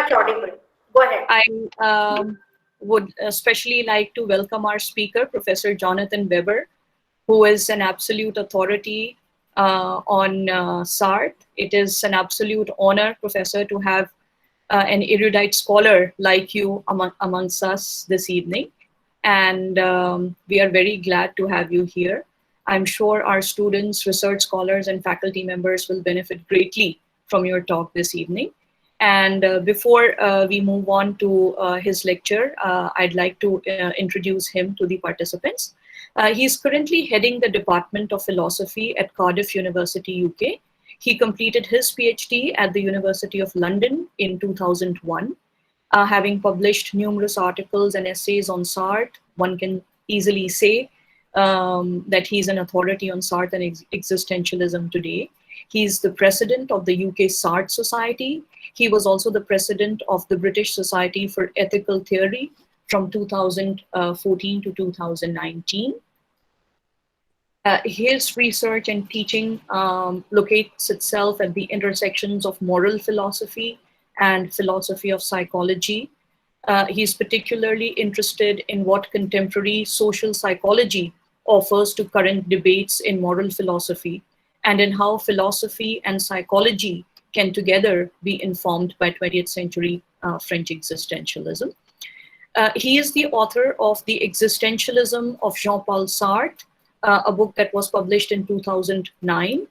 much audible. Go ahead. I would especially like to welcome our speaker, Professor Jonathan Weber, who is an absolute authority on Sartre. It is an absolute honor, Professor, to have an erudite scholar like you amongst us this evening. And we are very glad to have you here. I'm sure our students, research scholars, and faculty members will benefit greatly from your talk this evening. And before we move on to his lecture, I'd like to introduce him to the participants. He's currently heading the Department of Philosophy at Cardiff University, UK. He completed his PhD at the University of London in 2001. Having published numerous articles and essays on Sartre, one can easily say that he's an authority on Sartre and existentialism today. He's the president of the UK Sartre Society. He was also the president of the British Society for Ethical Theory from 2014 to 2019. His research and teaching locates itself at the intersections of moral philosophy and philosophy of psychology. He's particularly interested in what contemporary social psychology offers to current debates in moral philosophy, and in how philosophy and psychology can together be informed by 20th century French existentialism. He is the author of The Existentialism of Jean-Paul Sartre, a book that was published in 2009.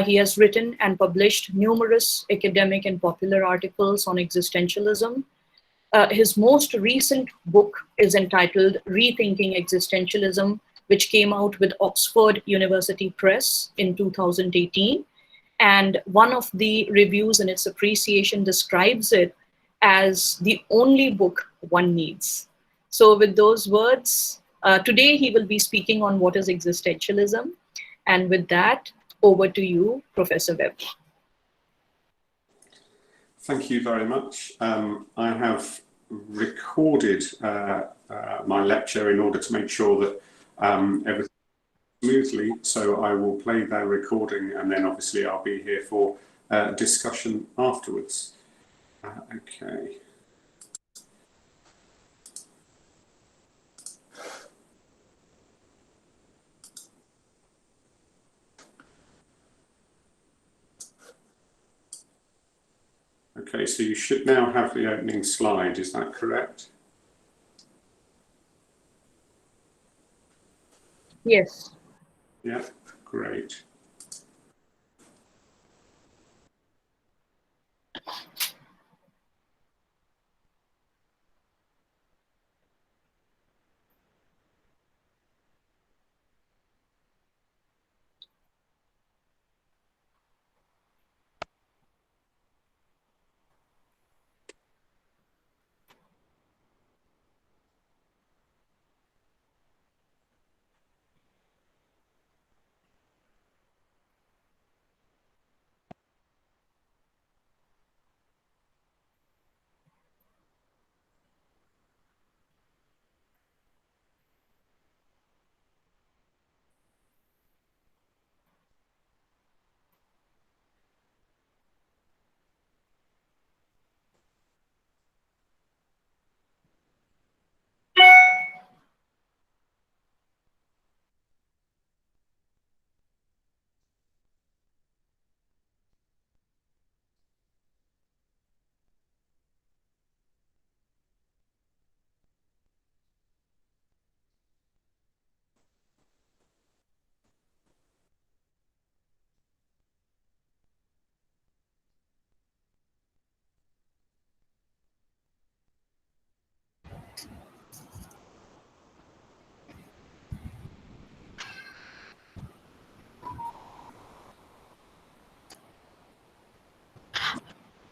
He has written and published numerous academic and popular articles on existentialism. His most recent book is entitled Rethinking Existentialism, which came out with Oxford University Press in 2018. And one of the reviews in its appreciation describes it as the only book one needs. So with those words, today he will be speaking on what is existentialism. And with that, over to you, Professor Webb. Thank you very much. I have recorded my lecture in order to make sure that everything smoothly, so I will play that recording, and then obviously I'll be here for discussion afterwards. Okay. Okay, so you should now have the opening slide, is that correct? Yes. Yeah, great.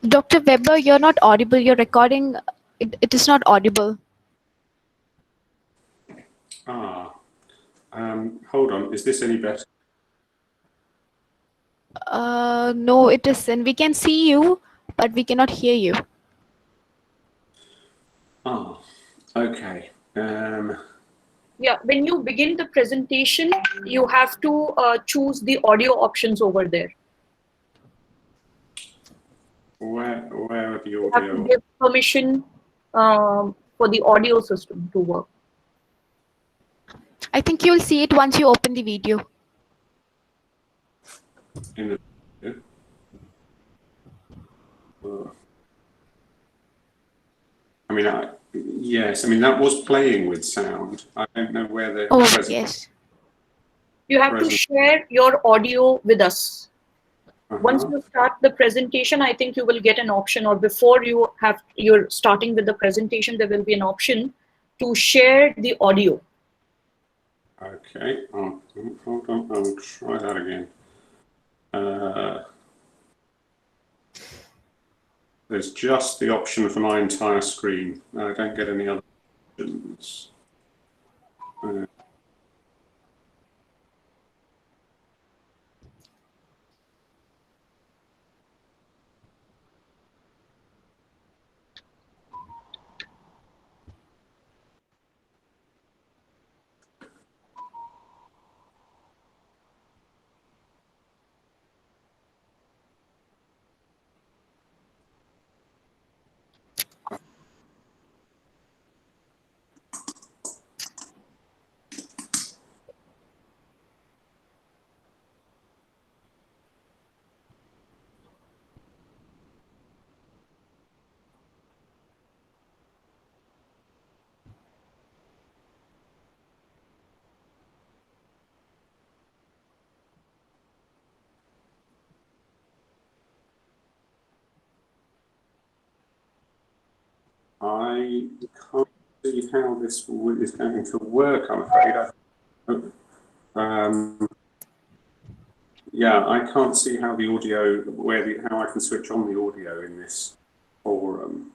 Dr. Weber, you're not audible. Your recording, it is not audible. Hold on, is this any better? No, it isn't. We can see you, but we cannot hear you. Okay. Yeah, when you begin the presentation, you have to choose the audio options over there. Where are the You have to audio? give permission for the audio system to work. I think you'll see it once you open the video. In the video? I mean, yes. I mean, that was playing with sound. I don't know where the Oh, present. yes. You have to Present. share your audio with us. Once Uh-huh. you start the presentation, I think you will get an option, or before you're starting with the presentation, there will be an option to share the audio. Okay. Hold on. I'll try that again. There's just the option for my entire screen. I don't get any other options. I can't see how this is going to work, I'm afraid. Yeah, I can't see how the audio, how I can switch on the audio in this forum.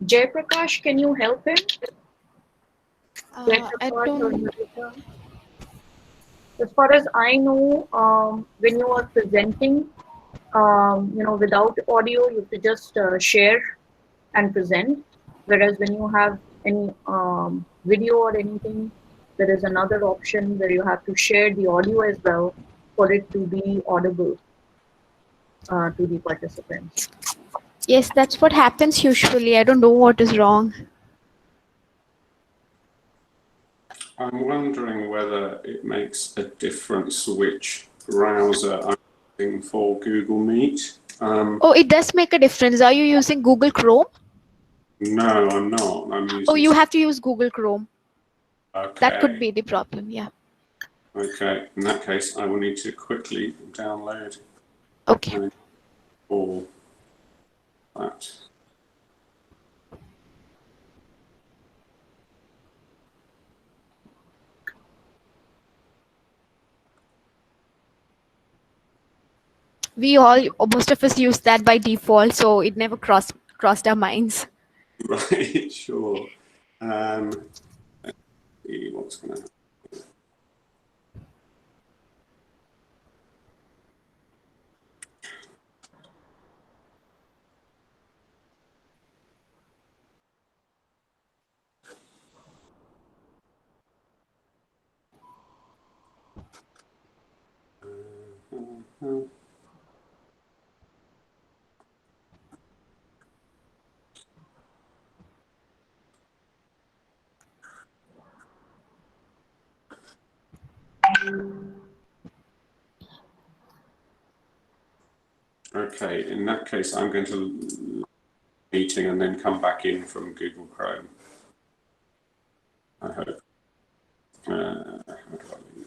Jayprakash, can you help him? I Jayprakash or don't. Narita? As far as I know, when you are presenting, without audio, you have to just share and present. Whereas when you have any video or anything, there is another option where you have to share the audio as well for it to be audible to the participants. Yes, that's what happens usually. I don't know what is wrong. I'm wondering whether it makes a difference which browser I'm using for Google Meet. Oh, it does make a difference. Are you using Google Chrome? No, I'm not. I'm Oh, using. you have to use Google Chrome. That could Okay. be the problem. Yeah. Okay. In that case, I will need to quickly download Okay. all that. We all, most of us use that by default, so it never crossed our minds. Right. Sure. Let's see what's going to happen. Okay, in that case, I'm going to meeting and then come back in from Google Chrome. I hope. How do I leave?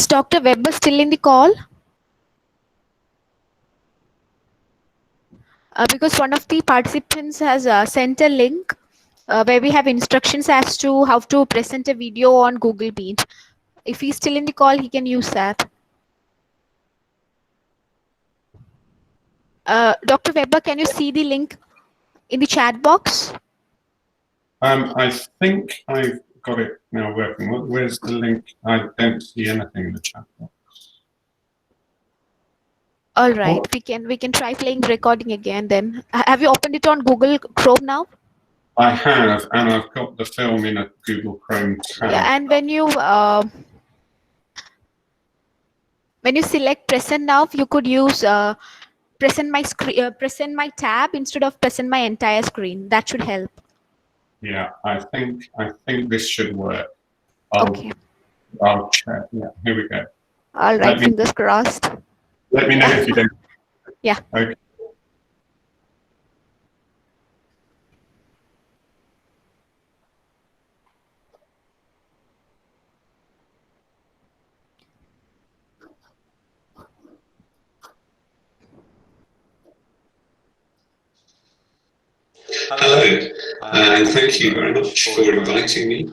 Is Dr. Weber still in the call? Because one of the participants has sent a link where we have instructions as to how to present a video on Google Meet. If he's still in the call, he can use that. Dr. Weber, can you see the link in the chat box? I think I've got it now working. Where's the link? I don't see anything in the chat box. All right, we can try playing recording again then. Have you opened it on Google Chrome now? I have, and I've got the film in a Google Chrome tab. Yeah, and when you select present now, you could use present my tab instead of present my entire screen. That should help. Yeah, I think this should work. Okay. I'll check. Yeah, here we go. All right, fingers crossed. Let me know if you don't. Yeah. Okay. Hello, and thank you very much for inviting me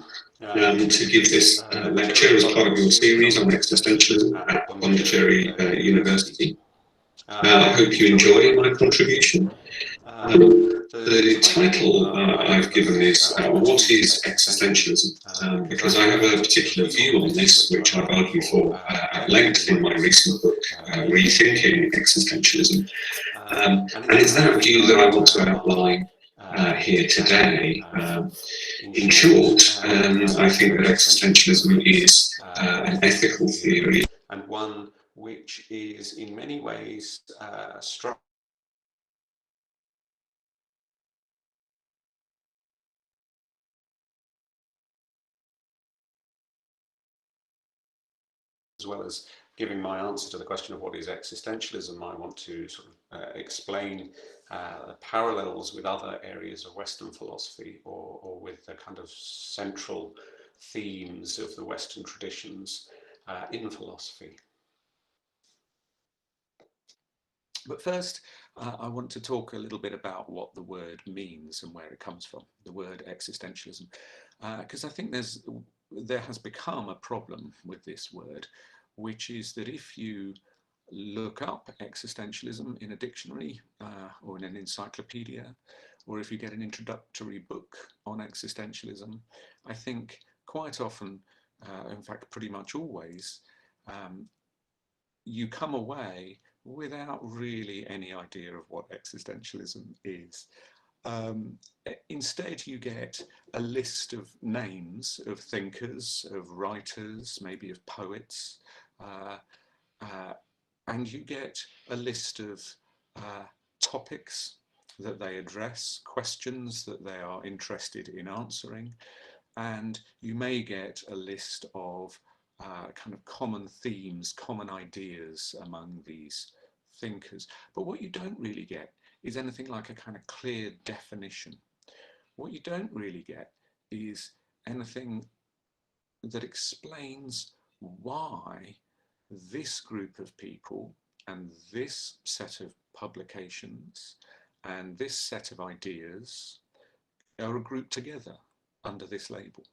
to give this lecture as part of your series on existentialism at Pondicherry University. I hope you enjoy my contribution. The title I've given is What is Existentialism? Because I have a particular view on this, which I've argued for at length in my recent book, Rethinking Existentialism. And it's that view that I want to outline here today. In short, I think that existentialism is an ethical theory, and one which is in many ways structured as well as giving my answer to the question of what is existentialism. I want to sort of explain parallels with other areas of Western philosophy, or with the kind of central themes of the Western traditions in philosophy. But first, I want to talk a little bit about what the word means and where it comes from, the word existentialism, because I think there has become a problem with this word, which is that if you look up existentialism in a dictionary or in an encyclopedia, or if you get an introductory book on existentialism, I think quite often, in fact pretty much always, you come away without really any idea of what existentialism is. Instead, you get a list of names of thinkers, of writers, maybe of poets, and you get a list of topics that they address, questions that they are interested in answering, and you may get a list of kind of common themes, common ideas among these thinkers. But what you don't really get is anything like a kind of clear definition. What you don't really get is anything that explains why this group of people and this set of publications and this set of ideas are grouped together under this label.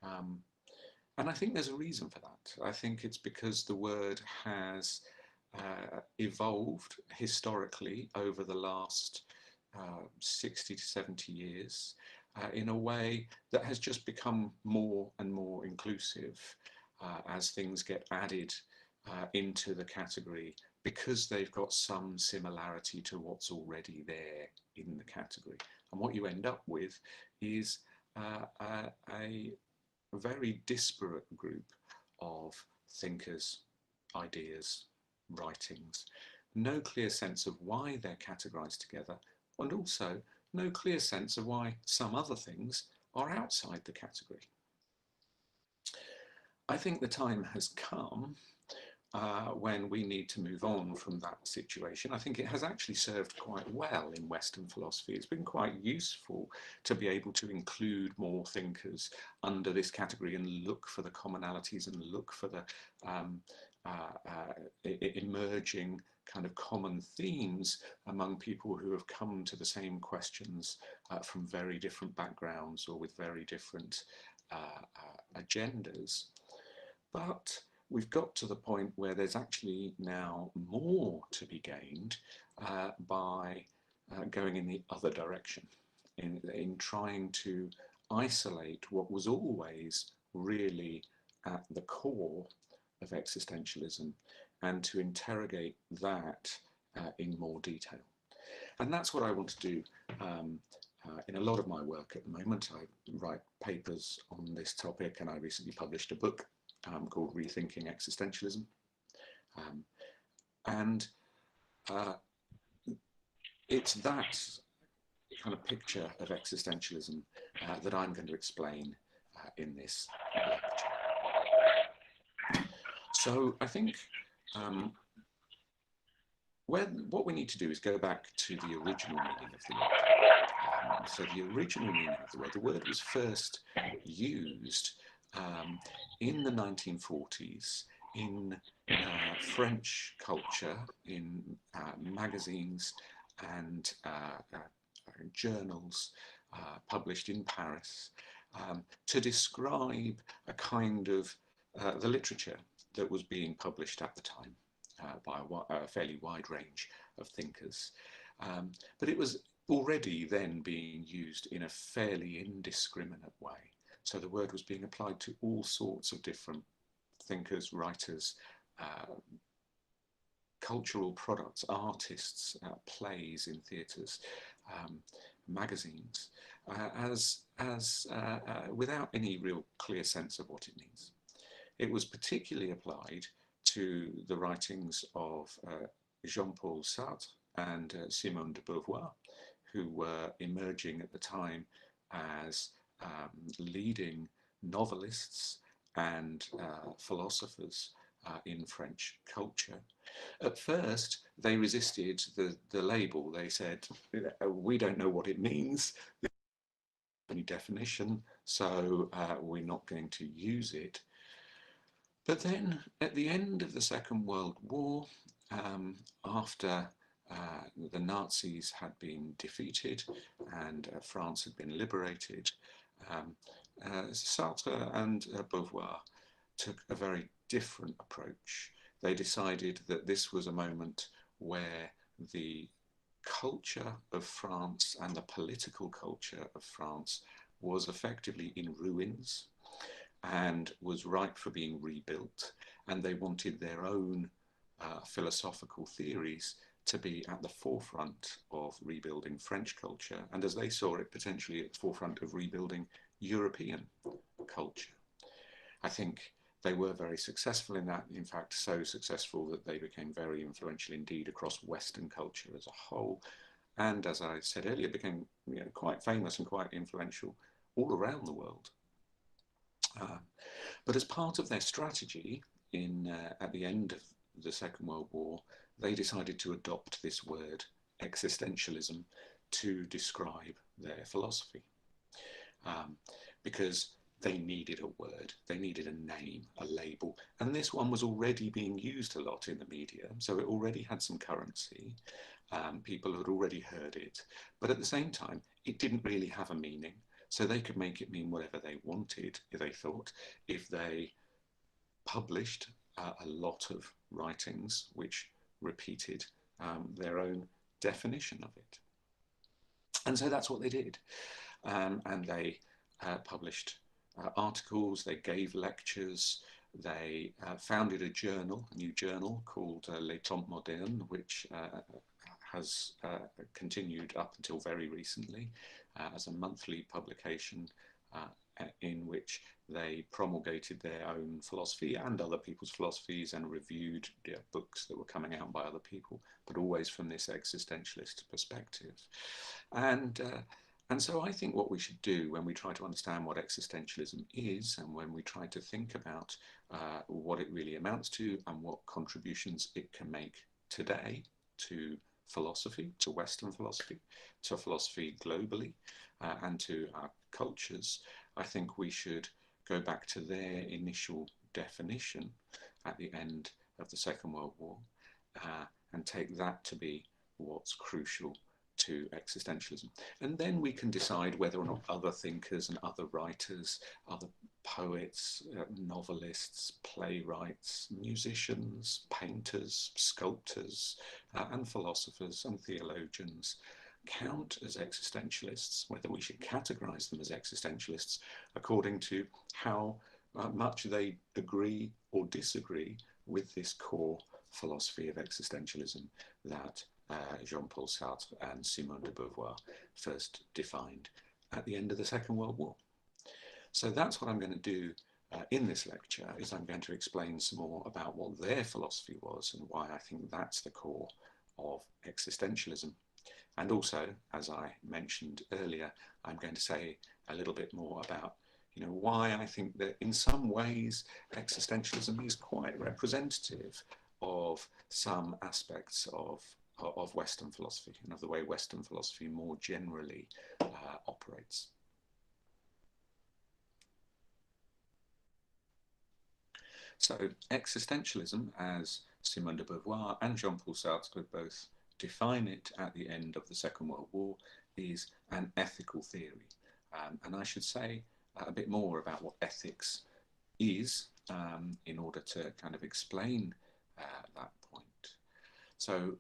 And I think there's a reason for that. I think it's because the word has evolved historically over the last 60 to 70 years in a way that has just become more and more inclusive as things get added into the category, because they've got some similarity to what's already there in the category. And what you end up with is a very disparate group of thinkers, ideas, writings, no clear sense of why they're categorized together, and also no clear sense of why some other things are outside the category. I think the time has come when we need to move on from that situation. I think it has actually served quite well in Western philosophy. It's been quite useful to be able to include more thinkers under this category and look for the commonalities and look for the emerging kind of common themes among people who have come to the same questions from very different backgrounds or with very different agendas. But we've got to the point where there's actually now more to be gained by going in the other direction, in trying to isolate what was always really at the core of existentialism and to interrogate that in more detail. And that's what I want to do in a lot of my work at the moment. I write papers on this topic, and I recently published a book called Rethinking Existentialism. It's that kind of picture of existentialism that I'm going to explain in this lecture. So I think what we need to do is go back to the original meaning of the word. So the original meaning of the word was first used in the 1940s in French culture, in magazines and journals published in Paris to describe a kind of the literature that was being published at the time by a fairly wide range of thinkers. But it was already then being used in a fairly indiscriminate way. So the word was being applied to all sorts of different thinkers, writers, cultural products, artists, plays in theatres, magazines, without any real clear sense of what it means. It was particularly applied to the writings of Jean-Paul Sartre and Simone de Beauvoir, who were emerging at the time as leading novelists and philosophers in French culture. At first, they resisted the label. They said, we don't know what it means, any definition, so we're not going to use it. But then at the end of the Second World War, after the Nazis had been defeated and France had been liberated, Sartre and Beauvoir took a very different approach. They decided that this was a moment where the culture of France and the political culture of France was effectively in ruins and was ripe for being rebuilt, and they wanted their own philosophical theories to be at the forefront of rebuilding French culture, and as they saw it, potentially at the forefront of rebuilding European culture. I think they were very successful in that, in fact so successful that they became very influential indeed across Western culture as a whole, and as I said earlier, became quite famous and quite influential all around the world. But as part of their strategy at the end of the Second World War, they decided to adopt this word, existentialism, to describe their philosophy. Because they needed a word, they needed a name, a label, and this one was already being used a lot in the media, so it already had some currency. People had already heard it, but at the same time, it didn't really have a meaning. So they could make it mean whatever they wanted, they thought, if they published a lot of writings which repeated their own definition of it. And so that's what they did. And they published articles, they gave lectures, they founded a journal, a new journal called Les Temps Modernes, which has continued up until very recently as a monthly publication in which they promulgated their own philosophy and other people's philosophies and reviewed books that were coming out by other people, but always from this existentialist perspective. And And so I think what we should do when we try to understand what existentialism is, and when we try to think about what it really amounts to and what contributions it can make today to philosophy, to Western philosophy, to philosophy globally, and to our cultures, I think we should go back to their initial definition at the end of the Second World War and take that to be what's crucial to existentialism. And then we can decide whether or not other thinkers and other writers, other poets, novelists, playwrights, musicians, painters, sculptors, and philosophers and theologians count as existentialists, whether we should categorize them as existentialists according to how much they agree or disagree with this core philosophy of existentialism that Jean-Paul Sartre and Simone de Beauvoir first defined at the end of the Second World War. So that's what I'm going to do in this lecture, is I'm going to explain some more about what their philosophy was and why I think that's the core of existentialism. And also, as I mentioned earlier, I'm going to say a little bit more about why I think that in some ways existentialism is quite representative of some aspects of Western philosophy and of the way Western philosophy more generally operates. So existentialism, as Simone de Beauvoir and Jean-Paul Sartre both define it at the end of the Second World War, is an ethical theory. And I should say a bit more about what ethics is in order to kind of explain that point. So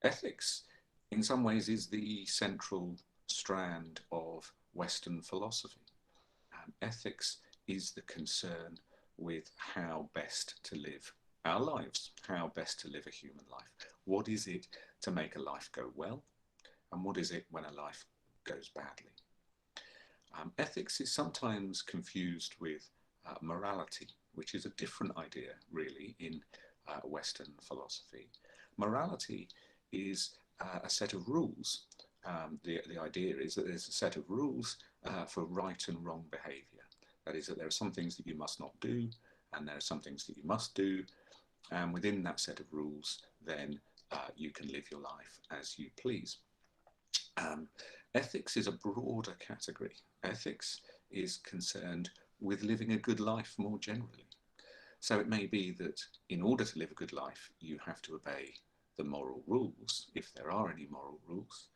ethics, in some ways, is the central strand of Western philosophy. Ethics is the concern with how best to live our lives, how best to live a human life. What is it to make a life go well, and what is it when a life goes badly? Ethics is sometimes confused with morality, which is a different idea, really, in Western philosophy. Morality is a set of rules. The idea is that there's a set of rules for right and wrong behavior. That is, that there are some things that you must not do, and there are some things that you must do. And within that set of rules, then you can live your life as you please. Ethics is a broader category. Ethics is concerned with living a good life more generally. So it may be that in order to live a good life, you have to obey the moral rules, if there are any moral rules.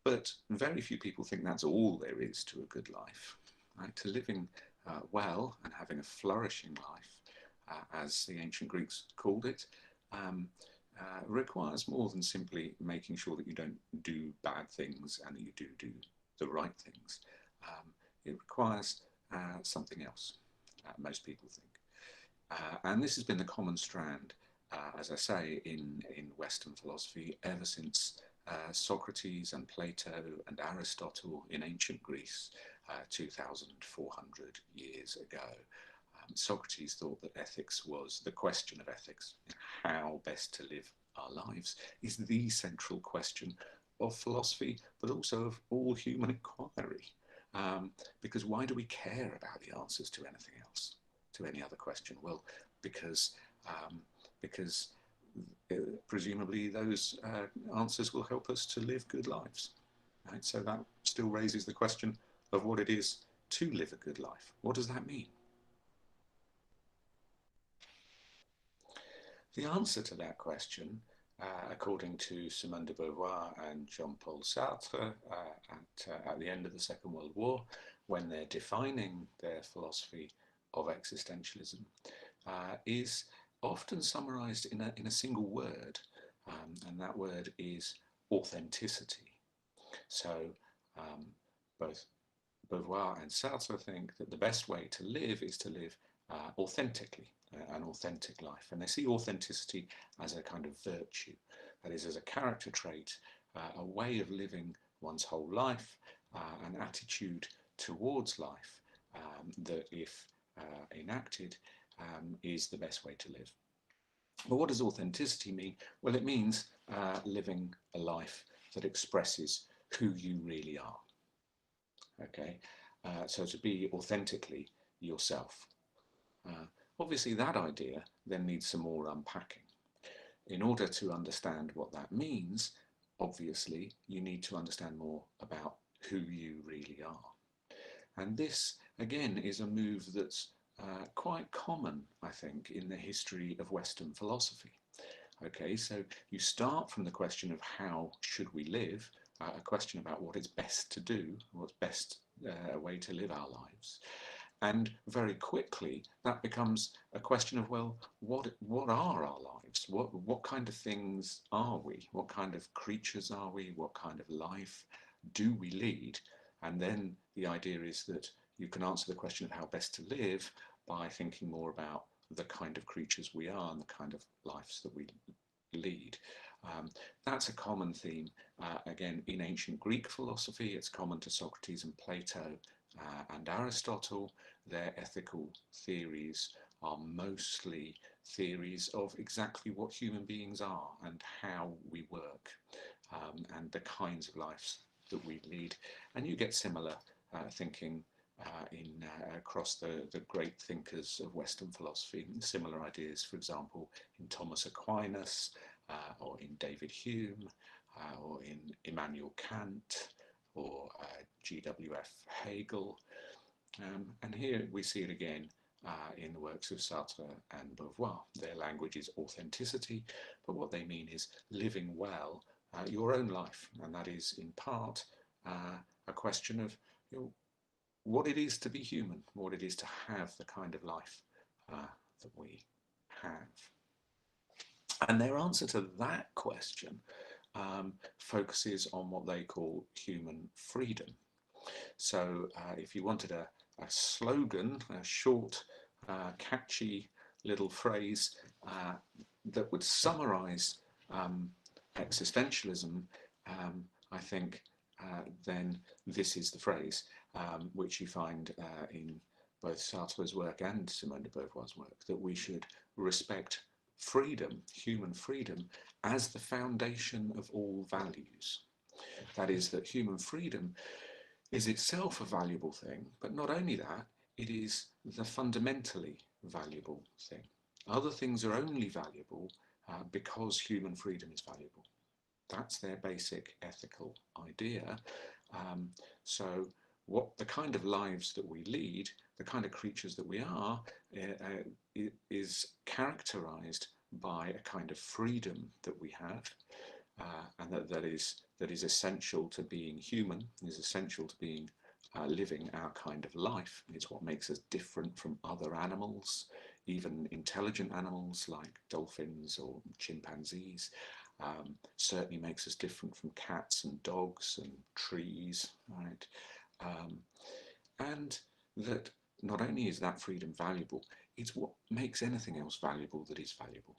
But very few people think that's all there is to a good life. Right? To living well and having a flourishing life, as the ancient Greeks called it, requires more than simply making sure that you don't do bad things and that you do the right things. It requires something else, most people think. And this has been the common strand, as I say, in Western philosophy ever since Socrates and Plato and Aristotle in ancient Greece 2,400 years ago. Socrates thought that ethics was the question of ethics. How best to live our lives is the central question of philosophy, but also of all human inquiry. Because why do we care about the answers to anything else, to any other question? Well, because presumably those answers will help us to live good lives. Right? So that still raises the question of what it is to live a good life. What does that mean? The answer to that question, according to Simone de Beauvoir and Jean-Paul Sartre at the end of the Second World War, when they're defining their philosophy of existentialism, is often summarized in a single word, and that word is authenticity. So both Beauvoir and Sartre think that the best way to live is to live authentically, an authentic life. And they see authenticity as a kind of virtue, that is, as a character trait, a way of living one's whole life, an attitude towards life that, if enacted, is the best way to live. But what does authenticity mean? Well, it means living a life that expresses who you really are. Okay, so to be authentically yourself. Obviously, that idea then needs some more unpacking. In order to understand what that means, obviously, you need to understand more about who you really are. And this, again, is a move that's quite common, I think, in the history of Western philosophy. Okay, so you start from the question of how should we live, a question about what is best to do, what's best way to live our lives. And very quickly, that becomes a question of, well, what are our lives? What kind of things are we? What kind of creatures are we? What kind of life do we lead? And then the idea is that you can answer the question of how best to live by thinking more about the kind of creatures we are and the kind of lives that we lead. That's a common theme, again, in ancient Greek philosophy. It's common to Socrates and Plato and Aristotle. Their ethical theories are mostly theories of exactly what human beings are and how we work, and the kinds of lives that we lead. And you get similar thinking across the great thinkers of Western philosophy, similar ideas, for example, in Thomas Aquinas, or in David Hume, or in Immanuel Kant, or G.W.F. Hegel. And here we see it again in the works of Sartre and Beauvoir. Their language is authenticity, but what they mean is living well your own life. And that is in part a question of what it is to be human, what it is to have the kind of life that we have. And their answer to that question focuses on what they call human freedom. So if you wanted a slogan, a short, catchy little phrase that would summarize existentialism, I think then this is the phrase, which you find in both Sartre's work and Simone de Beauvoir's work, that we should respect freedom, human freedom, as the foundation of all values. That is, that human freedom is itself a valuable thing, but not only that, it is the fundamentally valuable thing. Other things are only valuable because human freedom is valuable. That's their basic ethical idea. So what the kind of lives that we lead, the kind of creatures that we are, is characterized by a kind of freedom that we have, and that is essential to being human, is essential to being living our kind of life. It's what makes us different from other animals, even intelligent animals like dolphins or chimpanzees. Certainly makes us different from cats and dogs and trees, right? And that not only is that freedom valuable, it's what makes anything else valuable that is valuable.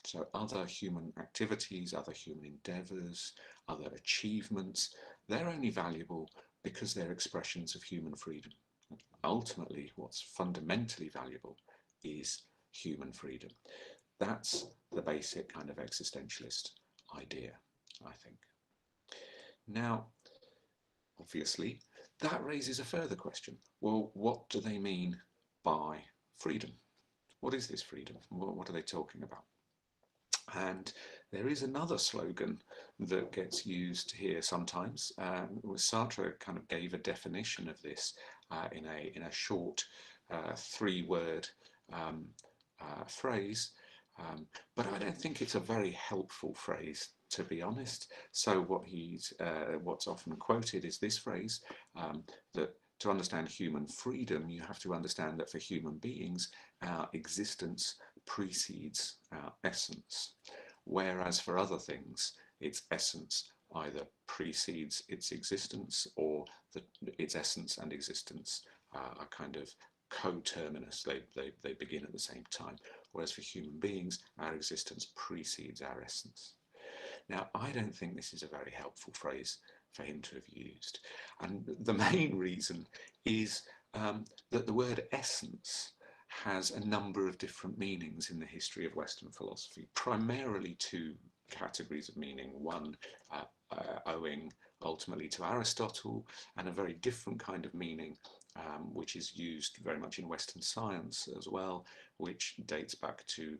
So other human activities, other human endeavors, other achievements, they're only valuable because they're expressions of human freedom. Ultimately, what's fundamentally valuable is human freedom. That's the basic kind of existentialist idea, I think. Now, obviously, that raises a further question. Well, what do they mean by freedom? What is this freedom? What are they talking about? And there is another slogan that gets used here sometimes. Sartre kind of gave a definition of this in a short three-word phrase, but I don't think it's a very helpful phrase, to be honest. So what's often quoted is this phrase, that to understand human freedom, you have to understand that for human beings, our existence precedes our essence, whereas for other things, its essence either precedes its existence, or its essence and existence are kind of coterminous. They begin at the same time, whereas for human beings, our existence precedes our essence. Now, I don't think this is a very helpful phrase for him to have used. And the main reason is that the word essence has a number of different meanings in the history of Western philosophy, primarily two categories of meaning. One owing ultimately to Aristotle, and a very different kind of meaning, which is used very much in Western science as well, which dates back to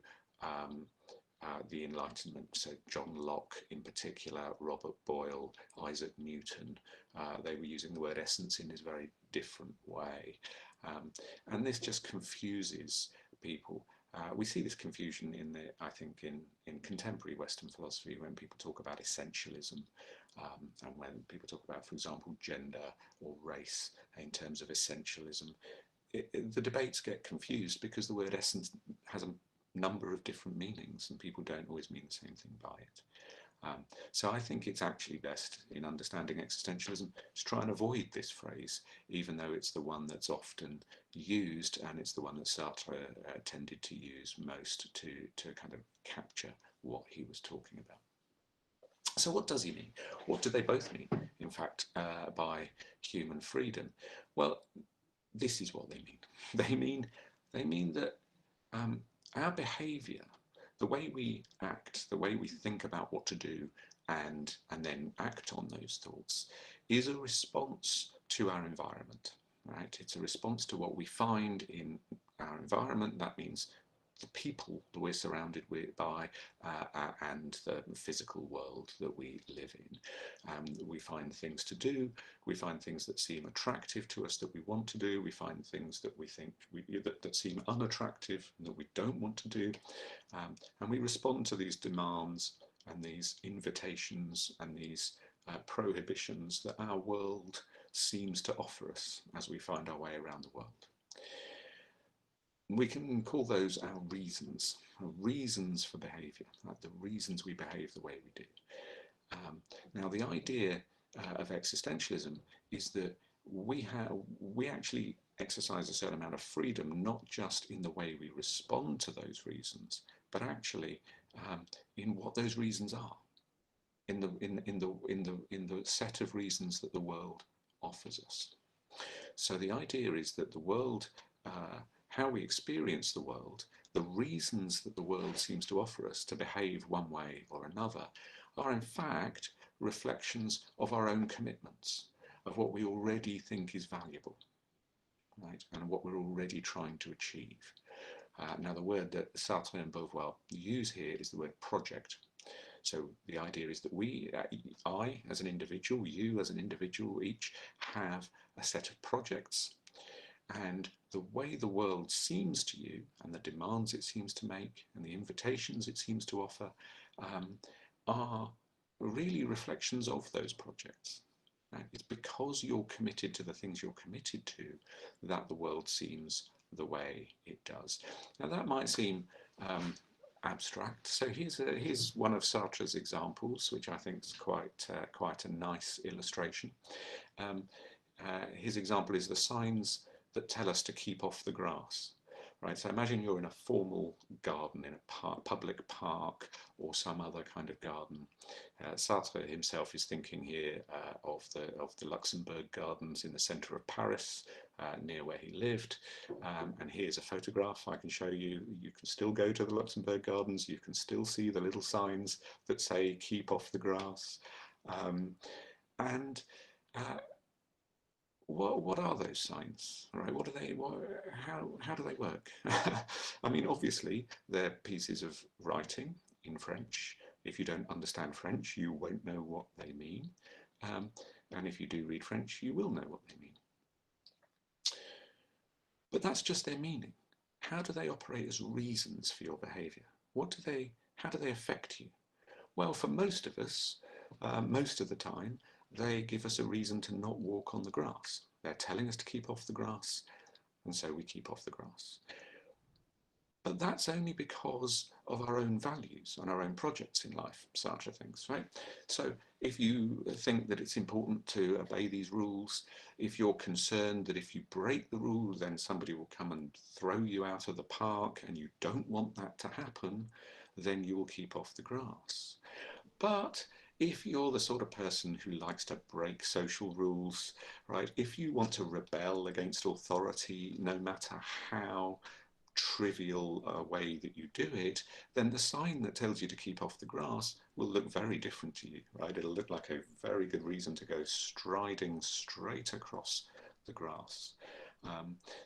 the Enlightenment. So John Locke in particular, Robert Boyle, Isaac Newton, they were using the word essence in this very different way. And this just confuses people. We see this confusion I think, in contemporary Western philosophy when people talk about essentialism, and when people talk about, for example, gender or race in terms of essentialism. The debates get confused because the word essence has a number of different meanings and people don't always mean the same thing by it. So I think it's actually best in understanding existentialism to try and avoid this phrase, even though it's the one that's often used, and it's the one that Sartre tended to use most to kind of capture what he was talking about. So what does he mean? What do they both mean, in fact, by human freedom? Well, this is what they mean. They mean that our behaviour, the way we act, the way we think about what to do and then act on those thoughts, is a response to our environment, right? It's a response to what we find in our environment. That means the people that we're surrounded by and the physical world that we live in. We find things to do, we find things that seem attractive to us that we want to do, we find things that we think that seem unattractive and that we don't want to do, and we respond to these demands and these invitations and these prohibitions that our world seems to offer us as we find our way around the world. We can call those our reasons for behaviour, like the reasons we behave the way we do. Now, the idea of existentialism is that we actually exercise a certain amount of freedom, not just in the way we respond to those reasons, but actually in what those reasons are, in the set of reasons that the world offers us. So the idea is that the world, how we experience the world, the reasons that the world seems to offer us to behave one way or another, are in fact reflections of our own commitments, of what we already think is valuable, right, and what we're already trying to achieve. Now, the word that Sartre and Beauvoir use here is the word project. So the idea is that I as an individual, you as an individual, each have a set of projects, and the way the world seems to you and the demands it seems to make and the invitations it seems to offer are really reflections of those projects. Right? It's because you're committed to the things you're committed to that the world seems the way it does. Now that might seem abstract. So here's one of Sartre's examples, which I think is quite a nice illustration. His example is the signs that tell us to keep off the grass. Right, so imagine you're in a formal garden, in a public park or some other kind of garden. Sartre himself is thinking here of the Luxembourg Gardens in the centre of Paris, near where he lived. And here's a photograph I can show you. You can still go to the Luxembourg Gardens. You can still see the little signs that say "keep off the grass." What are those signs, right? What are they? How do they work? I mean, obviously, they're pieces of writing in French. If you don't understand French, you won't know what they mean. And if you do read French, you will know what they mean. But that's just their meaning. How do they operate as reasons for your behaviour? How do they affect you? Well, for most of us, most of the time, they give us a reason to not walk on the grass. They're telling us to keep off the grass, and so we keep off the grass. But that's only because of our own values and our own projects in life, Sartre thinks, right? So if you think that it's important to obey these rules, if you're concerned that if you break the rules, then somebody will come and throw you out of the park, and you don't want that to happen, then you will keep off the grass. But if you're the sort of person who likes to break social rules, right, if you want to rebel against authority, no matter how trivial way that you do it, then the sign that tells you to keep off the grass will look very different to you, right? It'll look like a very good reason to go striding straight across the grass.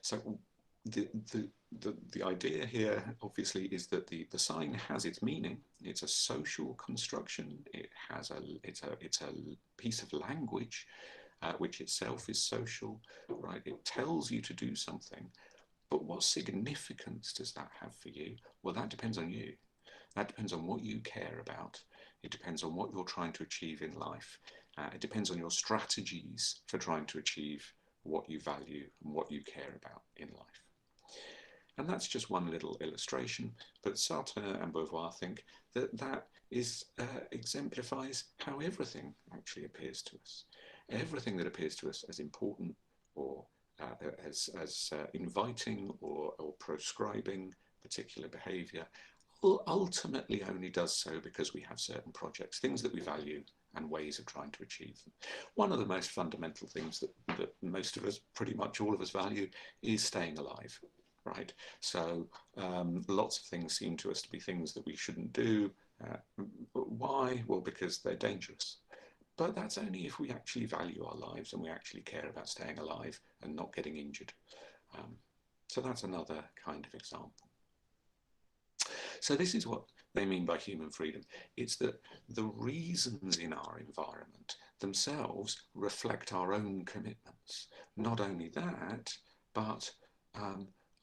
So the idea here, obviously, is that the sign has its meaning. It's a social construction. It's a piece of language, which itself is social, right? It tells you to do something. But what significance does that have for you? Well, that depends on you. That depends on what you care about. It depends on what you're trying to achieve in life. It depends on your strategies for trying to achieve what you value and what you care about in life. And that's just one little illustration, but Sartre and Beauvoir think that that exemplifies how everything actually appears to us. Everything that appears to us as important or as inviting or proscribing particular behavior ultimately only does so because we have certain projects, things that we value and ways of trying to achieve them. One of the most fundamental things that most of us, pretty much all of us, value is staying alive, right? So lots of things seem to us to be things that we shouldn't do. Why? Well, because they're dangerous. But that's only if we actually value our lives and we actually care about staying alive and not getting injured. So that's another kind of example. So this is what they mean by human freedom. It's that the reasons in our environment themselves reflect our own commitments. Not only that, but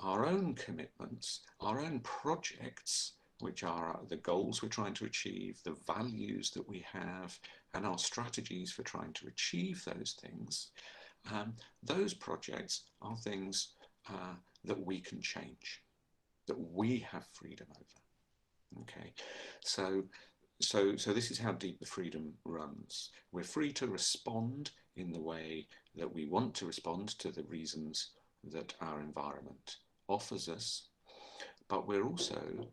our own commitments, our own projects, which are the goals we're trying to achieve, the values that we have, and our strategies for trying to achieve those things. Those projects are things that we can change, that we have freedom over. Okay, so this is how deep the freedom runs. We're free to respond in the way that we want to respond to the reasons that our environment offers us, but we're also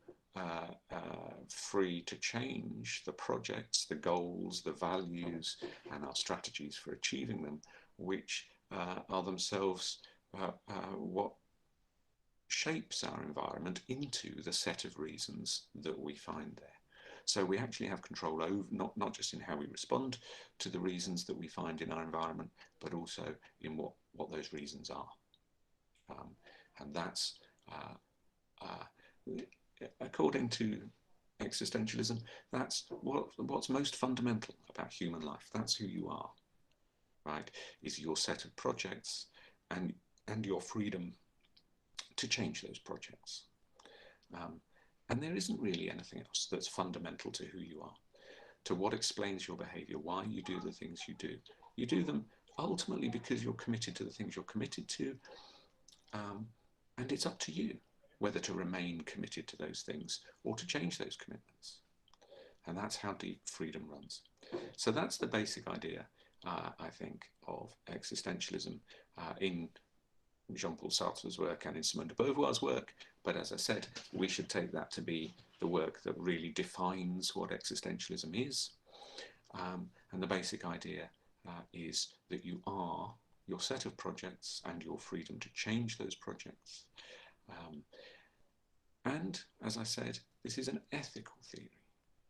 free to change the projects, the goals, the values, and our strategies for achieving them, which are themselves what shapes our environment into the set of reasons that we find there. So we actually have control over not just in how we respond to the reasons that we find in our environment, but also in what those reasons are. And that's, according to existentialism, that's what's most fundamental about human life. That's who you are, right? Is your set of projects and your freedom to change those projects. And there isn't really anything else that's fundamental to who you are, to what explains your behavior, why you do the things you do. You do them ultimately because you're committed to the things you're committed to, and it's up to you whether to remain committed to those things or to change those commitments. And that's how deep freedom runs. So that's the basic idea, I think, of existentialism in Jean-Paul Sartre's work and in Simone de Beauvoir's work. But as I said, we should take that to be the work that really defines what existentialism is. And the basic idea is that you are your set of projects and your freedom to change those projects. And as I said, this is an ethical theory.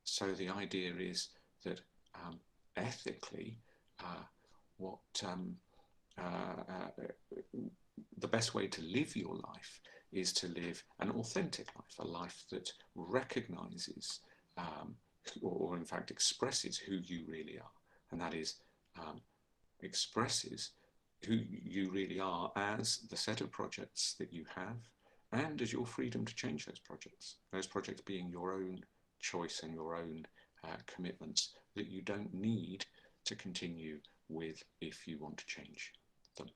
So the idea is that ethically, the best way to live your life is to live an authentic life, a life that recognizes or in fact expresses who you really are. And that is expresses who you really are as the set of projects that you have and as your freedom to change those projects being your own choice and your own commitments that you don't need to continue with if you want to change them.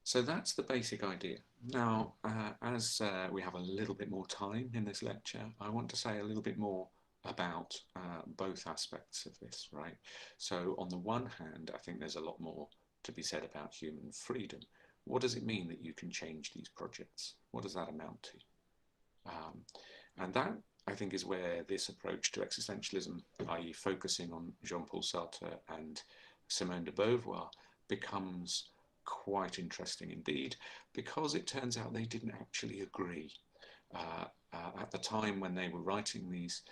So that's the basic idea. Now, as we have a little bit more time in this lecture, I want to say a little bit more about both aspects of this, right? So on the one hand, I think there's a lot more to be said about human freedom. What does it mean that you can change these projects? What does that amount to? And that, I think, is where this approach to existentialism, i.e. focusing on Jean-Paul Sartre and Simone de Beauvoir, becomes quite interesting indeed, because it turns out they didn't actually agree. At the time when they were writing these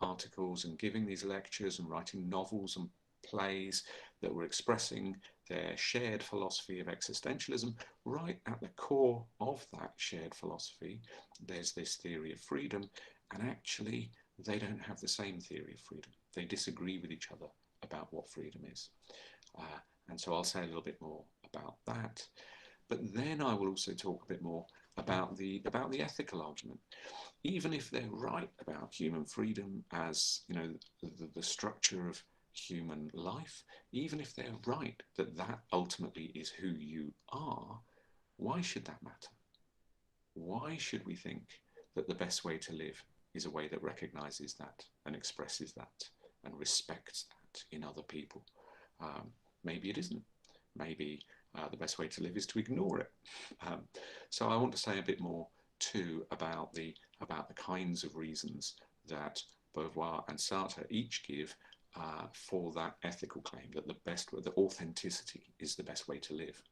articles and giving these lectures and writing novels and plays that were expressing their shared philosophy of existentialism, right at the core of that shared philosophy, there's this theory of freedom, and actually they don't have the same theory of freedom. They disagree with each other about what freedom is. And so I'll say a little bit more about that. But then I will also talk a bit more about the ethical argument. Even if they're right about human freedom as, you know, the structure of human life, even if they're right that that ultimately is who you are, why should that matter? Why should we think that the best way to live is a way that recognizes that and expresses that and respects that in other people? Maybe it isn't. Maybe the best way to live is to ignore it. So I want to say a bit more too about the kinds of reasons that Beauvoir and Sartre each give for that ethical claim that that authenticity is the best way to live.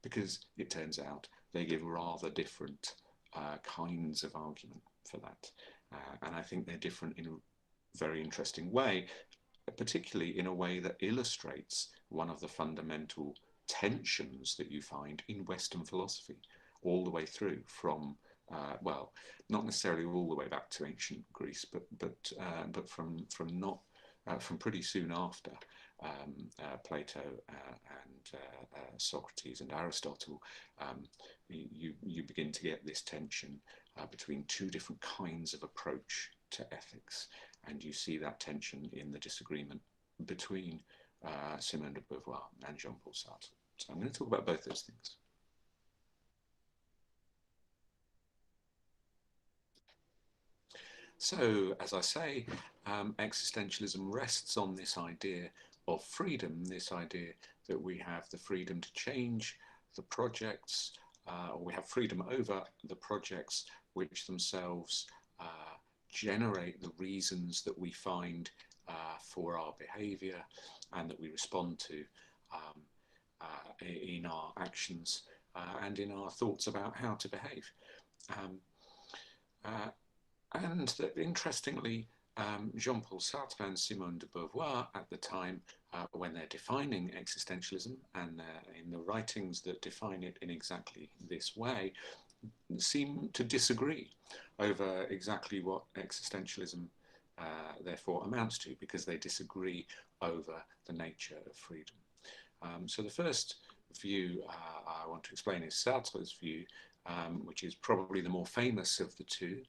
Because it turns out they give rather different kinds of argument for that. And I think they're different in a very interesting way, particularly in a way that illustrates one of the fundamental tensions that you find in Western philosophy all the way through from, well, not necessarily all the way back to ancient Greece, but from pretty soon after Plato and Socrates and Aristotle, you begin to get this tension between two different kinds of approach to ethics. And you see that tension in the disagreement between Simone de Beauvoir and Jean-Paul Sartre. So I'm going to talk about both those things. So, as I say, existentialism rests on this idea of freedom, this idea that we have the freedom to change the projects, or we have freedom over the projects which themselves generate the reasons that we find for our behavior and that we respond to in our actions and in our thoughts about how to behave. And that, interestingly, Jean-Paul Sartre and Simone de Beauvoir at the time, when they're defining existentialism and in the writings that define it in exactly this way, seem to disagree over exactly what existentialism therefore amounts to, because they disagree over the nature of freedom. So the first view I want to explain is Sartre's view, which is probably the more famous of the two,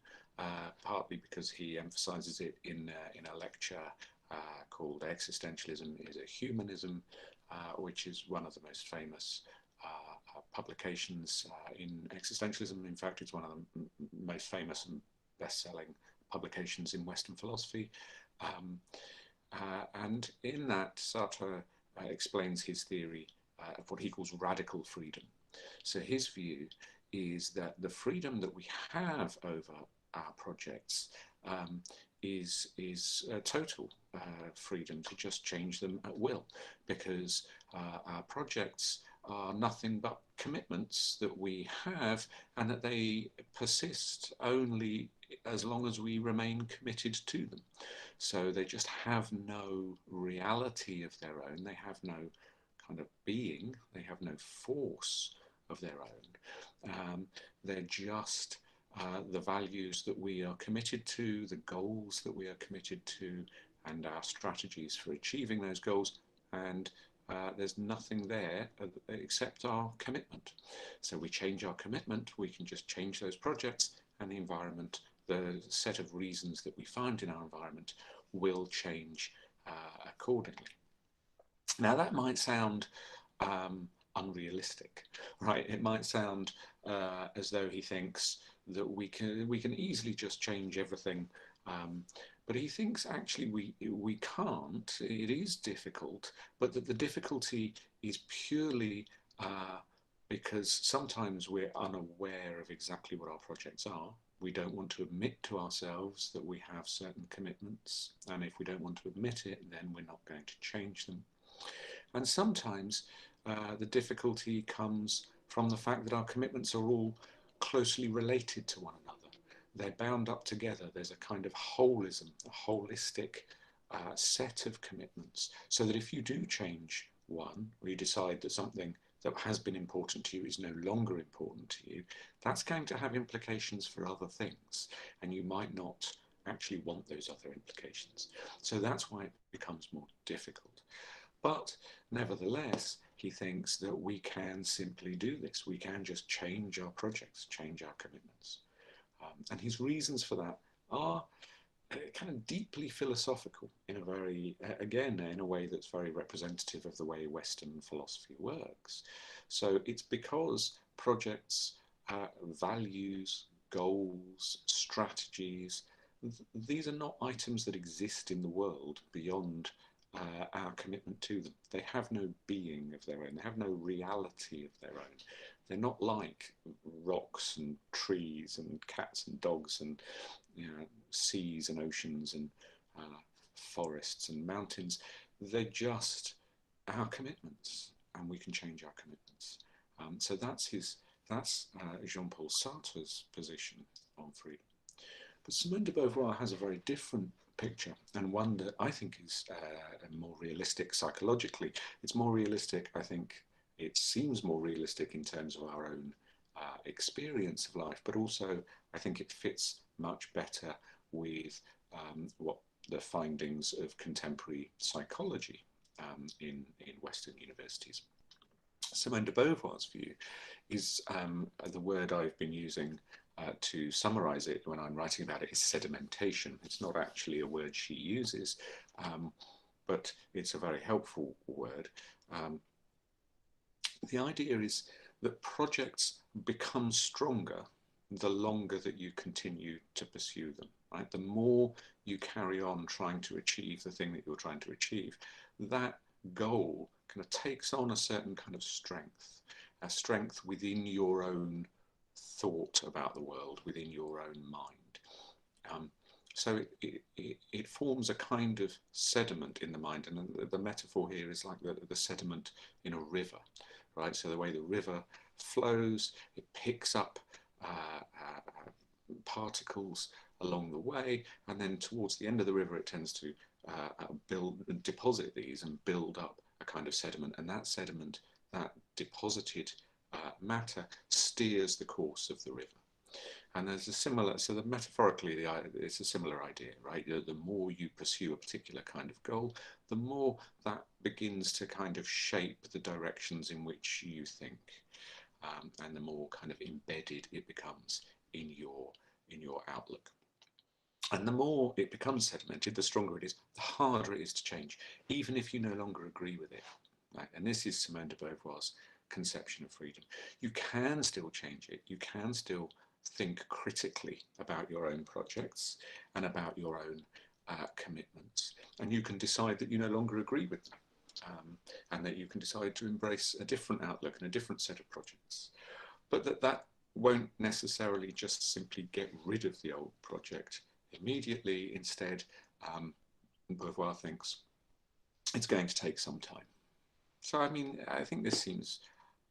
partly because he emphasizes it in a lecture called Existentialism is a Humanism, which is one of the most famous publications in existentialism. In fact, it's one of the most famous and best-selling publications in Western philosophy. And in that, Sartre explains his theory of what he calls radical freedom. So his view is that the freedom that we have over our projects is total freedom to just change them at will, because our projects are nothing but commitments that we have, and that they persist only as long as we remain committed to them. So they just have no reality of their own. They have no kind of being. They have no force of their own. They're just the values that we are committed to, the goals that we are committed to, and our strategies for achieving those goals. And there's nothing there except our commitment. So we change our commitment, we can just change those projects, and the environment, the set of reasons that we find in our environment will change accordingly. Now that might sound unrealistic, right? It might sound as though he thinks that we can easily just change everything, but he thinks actually we can't. It is difficult, but that the difficulty is purely because sometimes we're unaware of exactly what our projects are. We don't want to admit to ourselves that we have certain commitments, and if we don't want to admit it, then we're not going to change them. And sometimes the difficulty comes from the fact that our commitments are all closely related to one another. They're bound up together. There's a kind of holism, a holistic set of commitments, so that if you do change one, or you decide that something that has been important to you is no longer important to you, that's going to have implications for other things, and you might not actually want those other implications. So that's why it becomes more difficult. But nevertheless, he thinks that we can simply do this. We can just change our projects, change our commitments. And his reasons for that are kind of deeply philosophical in a very, again, in a way that's very representative of the way Western philosophy works. So it's because projects, values, goals, strategies, these are not items that exist in the world beyond our commitment to them. They have no being of their own. They have no reality of their own. They're not like rocks and trees and cats and dogs and seas and oceans and forests and mountains. They're just our commitments, and we can change our commitments. So that's Jean-Paul Sartre's position on freedom. But Simone de Beauvoir has a very different picture, and one that I think is more realistic psychologically. It's more realistic, I think. It seems more realistic in terms of our own experience of life, but also I think it fits much better with what the findings of contemporary psychology in Western universities. Simone de Beauvoir's view is the word I've been using to summarize it when I'm writing about it is sedimentation. It's not actually a word she uses, but it's a very helpful word. The idea is that projects become stronger the longer that you continue to pursue them, right? The more you carry on trying to achieve the thing that you're trying to achieve, that goal kind of takes on a certain kind of strength, a strength within your own thought about the world, within your own mind. So it forms a kind of sediment in the mind, and the metaphor here is like the sediment in a river, right? So the way the river flows, it picks up particles along the way, and then towards the end of the river it tends to deposit these and build up a kind of sediment, and that sediment, that deposited matter, steers the course of the river. And there's a similar, so that metaphorically, it's a similar idea, right? The more you pursue a particular kind of goal, the more that begins to kind of shape the directions in which you think, and the more kind of embedded it becomes in your outlook. And the more it becomes sedimented, the stronger it is, the harder it is to change, even if you no longer agree with it. Right? And this is Simone de Beauvoir's conception of freedom. You can still change it. You can still think critically about your own projects and about your own commitments. And you can decide that you no longer agree with them, and that you can decide to embrace a different outlook and a different set of projects. But that won't necessarily just simply get rid of the old project immediately. Instead, Beauvoir thinks it's going to take some time. So, I mean, I think this seems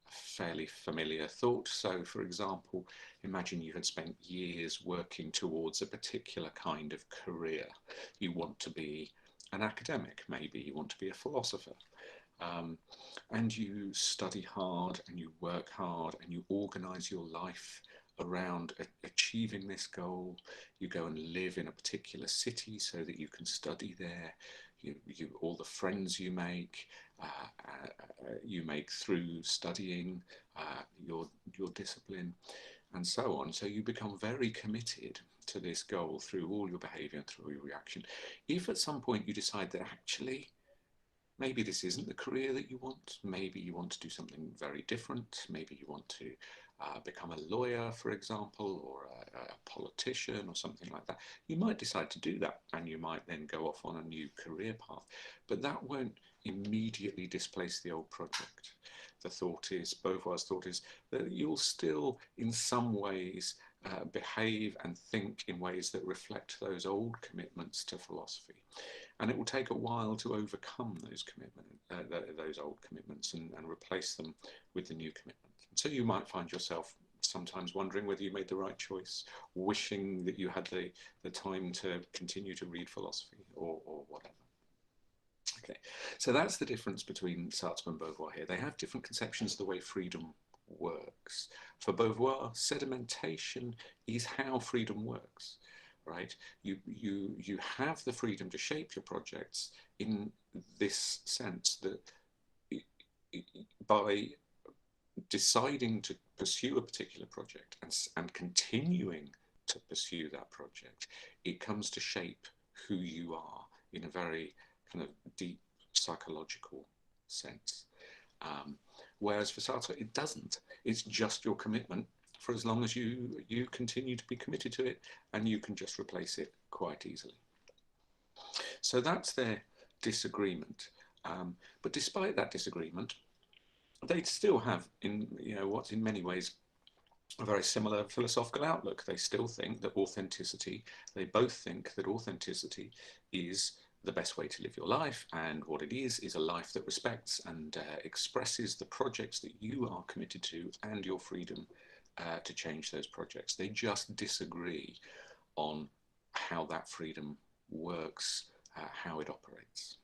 a fairly familiar thought. So, for example, imagine you had spent years working towards a particular kind of career. You want to be an academic, maybe you want to be a philosopher. And you study hard and you work hard and you organize your life around achieving this goal. You go and live in a particular city so that you can study there. All the friends you make through studying your discipline, and so on. So you become very committed to this goal through all your behavior and through your reaction. If at some point you decide that actually maybe this isn't the career that you want, maybe you want to do something very different, maybe you want to become a lawyer, for example, or a politician or something like that, you might decide to do that, and you might then go off on a new career path. But that won't immediately displace the old project. The thought is, Beauvoir's thought is, that you'll still in some ways behave and think in ways that reflect those old commitments to philosophy. And it will take a while to overcome those old commitments and replace them with the new commitment. So you might find yourself sometimes wondering whether you made the right choice, wishing that you had the time to continue to read philosophy or whatever. Okay, so that's the difference between Sartre and Beauvoir here. They have different conceptions of the way freedom works. For Beauvoir, sedimentation is how freedom works, right? You have the freedom to shape your projects in this sense that by deciding to pursue a particular project and continuing to pursue that project, it comes to shape who you are in a very kind of deep psychological sense. Whereas for Sartre, it doesn't. It's just your commitment for as long as you continue to be committed to it, and you can just replace it quite easily. So that's their disagreement. But despite that disagreement, they still have, what's in many ways a very similar philosophical outlook. They still think that they both think that authenticity is the best way to live your life, and what it is a life that respects and expresses the projects that you are committed to and your freedom to change those projects. They just disagree on how that freedom works, how it operates.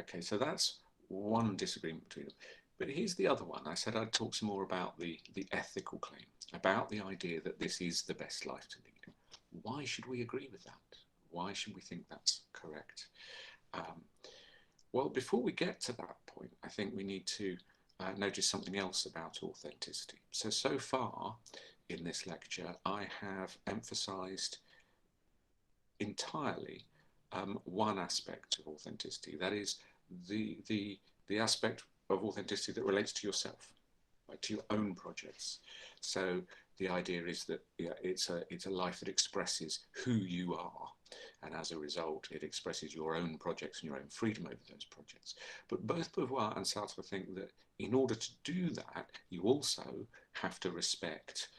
Okay, so that's one disagreement between them. But here's the other one. I said I'd talk some more about the ethical claim, about the idea that this is the best life to lead. Why should we agree with that? Why should we think that's correct? Well, before we get to that point, I think we need to notice something else about authenticity. So far in this lecture, I have emphasized entirely one aspect of authenticity. That is the aspect of authenticity that relates to yourself, right, to your own projects. So the idea is that it's a life that expresses who you are, and as a result, it expresses your own projects and your own freedom over those projects. But both Beauvoir and Sartre think that in order to do that, you also have to respect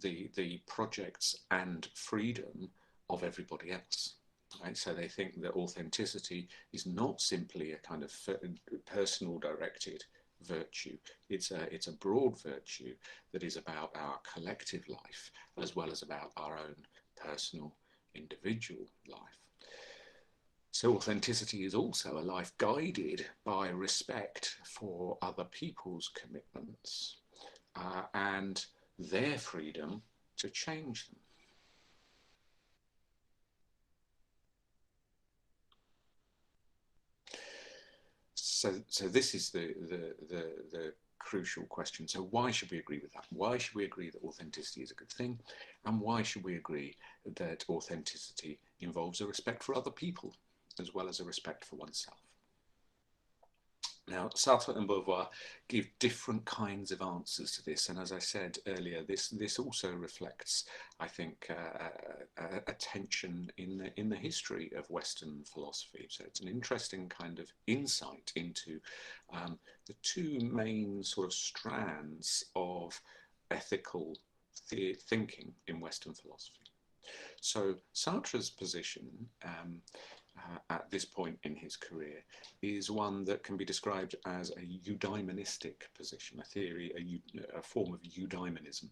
the projects and freedom of everybody else. Right? So they think that authenticity is not simply a kind of personal directed virtue. It's a broad virtue that is about our collective life as well as about our own personal individual life. So authenticity is also a life guided by respect for other people's commitments and their freedom to change them. So this is the crucial question. So why should we agree with that? Why should we agree that authenticity is a good thing? And why should we agree that authenticity involves a respect for other people as well as a respect for oneself? Now, Sartre and Beauvoir give different kinds of answers to this, and as I said earlier, this also reflects, I think, a tension in the history of Western philosophy. So it's an interesting kind of insight into the two main sort of strands of ethical thinking in Western philosophy. So Sartre's position at this point in his career is one that can be described as a eudaimonistic position, a theory, a form of eudaimonism.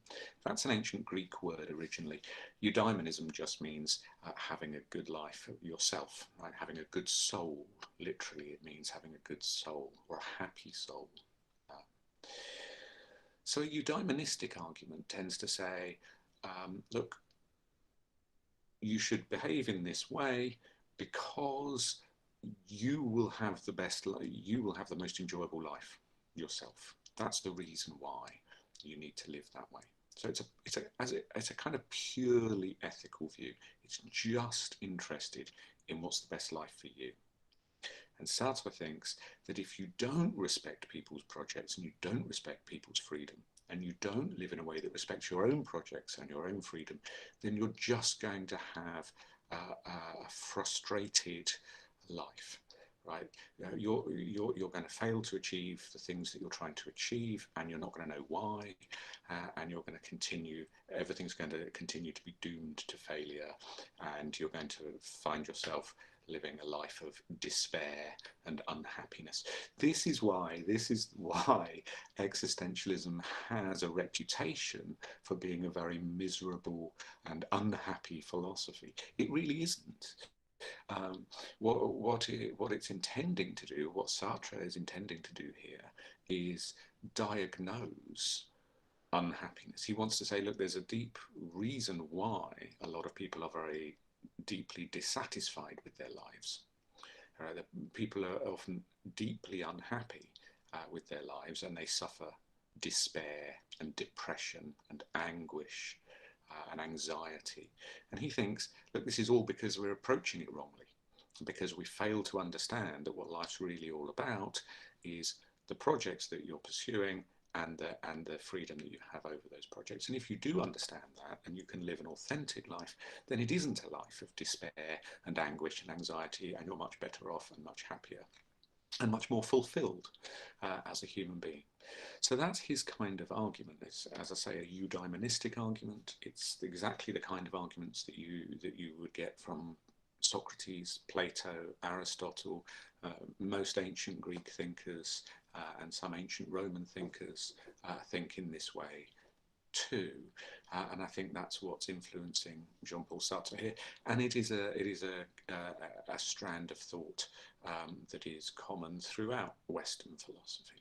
That's an ancient Greek word originally. Eudaimonism just means having a good life yourself, right? Having a good soul. Literally, it means having a good soul or a happy soul. So a eudaimonistic argument tends to say, look, you should behave in this way because you will have the best life, you will have the most enjoyable life yourself. That's the reason why you need to live that way. So it's a kind of purely ethical view. It's just interested in what's the best life for you. And Sartre thinks that if you don't respect people's projects and you don't respect people's freedom, and you don't live in a way that respects your own projects and your own freedom, then you're just going to have a frustrated life. right? You're going to fail to achieve the things that you're trying to achieve, and you're not going to know why, and you're going to continue, everything's going to continue to be doomed to failure, and you're going to find yourself living a life of despair and unhappiness. This is why existentialism has a reputation for being a very miserable and unhappy philosophy. It really isn't. What it's intending to do, what Sartre is intending to do here, is diagnose unhappiness. He wants to say, look, there's a deep reason why a lot of people are very deeply dissatisfied with their lives. People are often deeply unhappy with their lives, and they suffer despair and depression and anguish and anxiety. And he thinks, look, this is all because we're approaching it wrongly, because we fail to understand that what life's really all about is the projects that you're pursuing and the freedom that you have over those projects. And if you do understand that, and you can live an authentic life, then it isn't a life of despair and anguish and anxiety, and you're much better off and much happier and much more fulfilled as a human being. So that's his kind of argument. It's, as I say, a eudaimonistic argument. It's exactly the kind of arguments that you would get from Socrates, Plato, Aristotle, most ancient Greek thinkers, and some ancient Roman thinkers think in this way too, and I think that's what's influencing Jean-Paul Sartre here. And it is a strand of thought that is common throughout Western philosophy.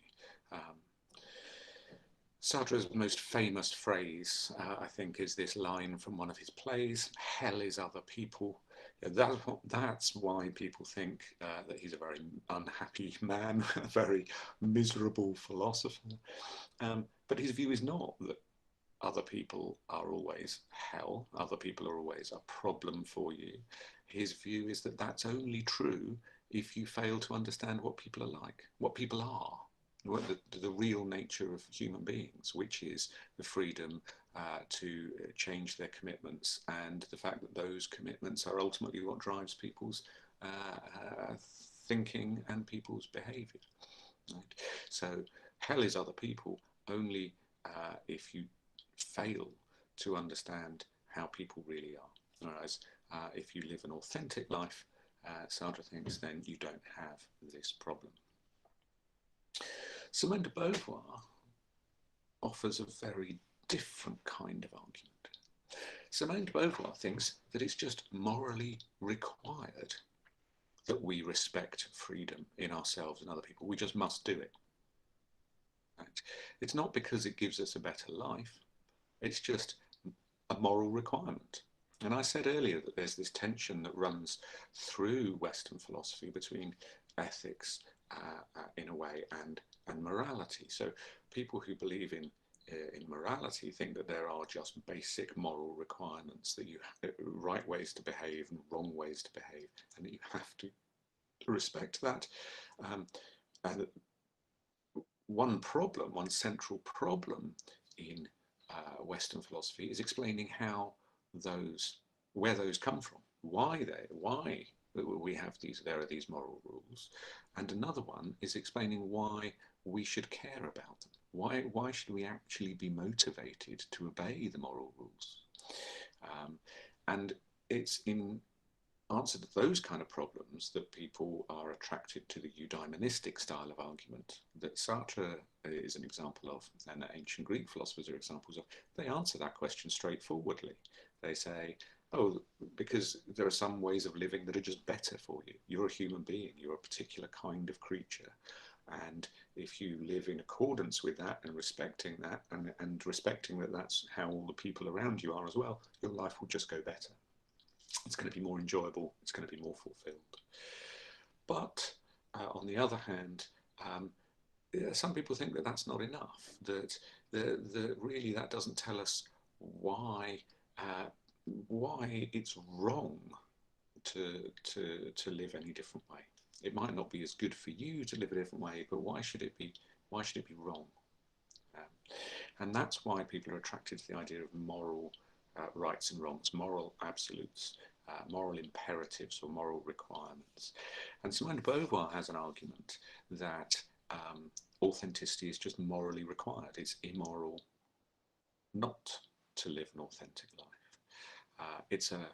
Sartre's most famous phrase, I think, is this line from one of his plays: "Hell is other people." That's why people think that he's a very unhappy man, a very miserable philosopher. But his view is not that other people are always hell, other people are always a problem for you. His view is that that's only true if you fail to understand what people are like, what people are, what the real nature of human beings, which is the freedom to change their commitments, and the fact that those commitments are ultimately what drives people's thinking and people's behavior. Right? So hell is other people only if you fail to understand how people really are. Whereas if you live an authentic life, Sartre thinks, then you don't have this problem. Simone de Beauvoir offers a very different kind of argument. Simone de Beauvoir thinks that it's just morally required that we respect freedom in ourselves and other people. We just must do it. Right? It's not because it gives us a better life. It's just a moral requirement. And I said earlier that there's this tension that runs through Western philosophy between ethics, in a way, and morality. So people who believe in morality think that there are just basic moral requirements, that you have right ways to behave and wrong ways to behave, and that you have to respect that. And one central problem in Western philosophy is explaining where those come from, why we have there are these moral rules, and another one is explaining why we should care about them. Why should we actually be motivated to obey the moral rules? And it's in answer to those kind of problems that people are attracted to the eudaimonistic style of argument that Sartre is an example of, and that ancient Greek philosophers are examples of. They answer that question straightforwardly. They say, oh, because there are some ways of living that are just better for you. You're a human being, you're a particular kind of creature. And if you live in accordance with that and respecting that, and respecting that that's how all the people around you are as well, your life will just go better. It's going to be more enjoyable, it's going to be more fulfilled. But on the other hand, some people think that that's not enough, that really that doesn't tell us why it's wrong to live any different way. It might not be as good for you to live a different way, but why should it be wrong? And that's why people are attracted to the idea of moral rights and wrongs, moral absolutes, moral imperatives or moral requirements. And Simone de Beauvoir has an argument that authenticity is just morally required. It's immoral not to live an authentic life. It's a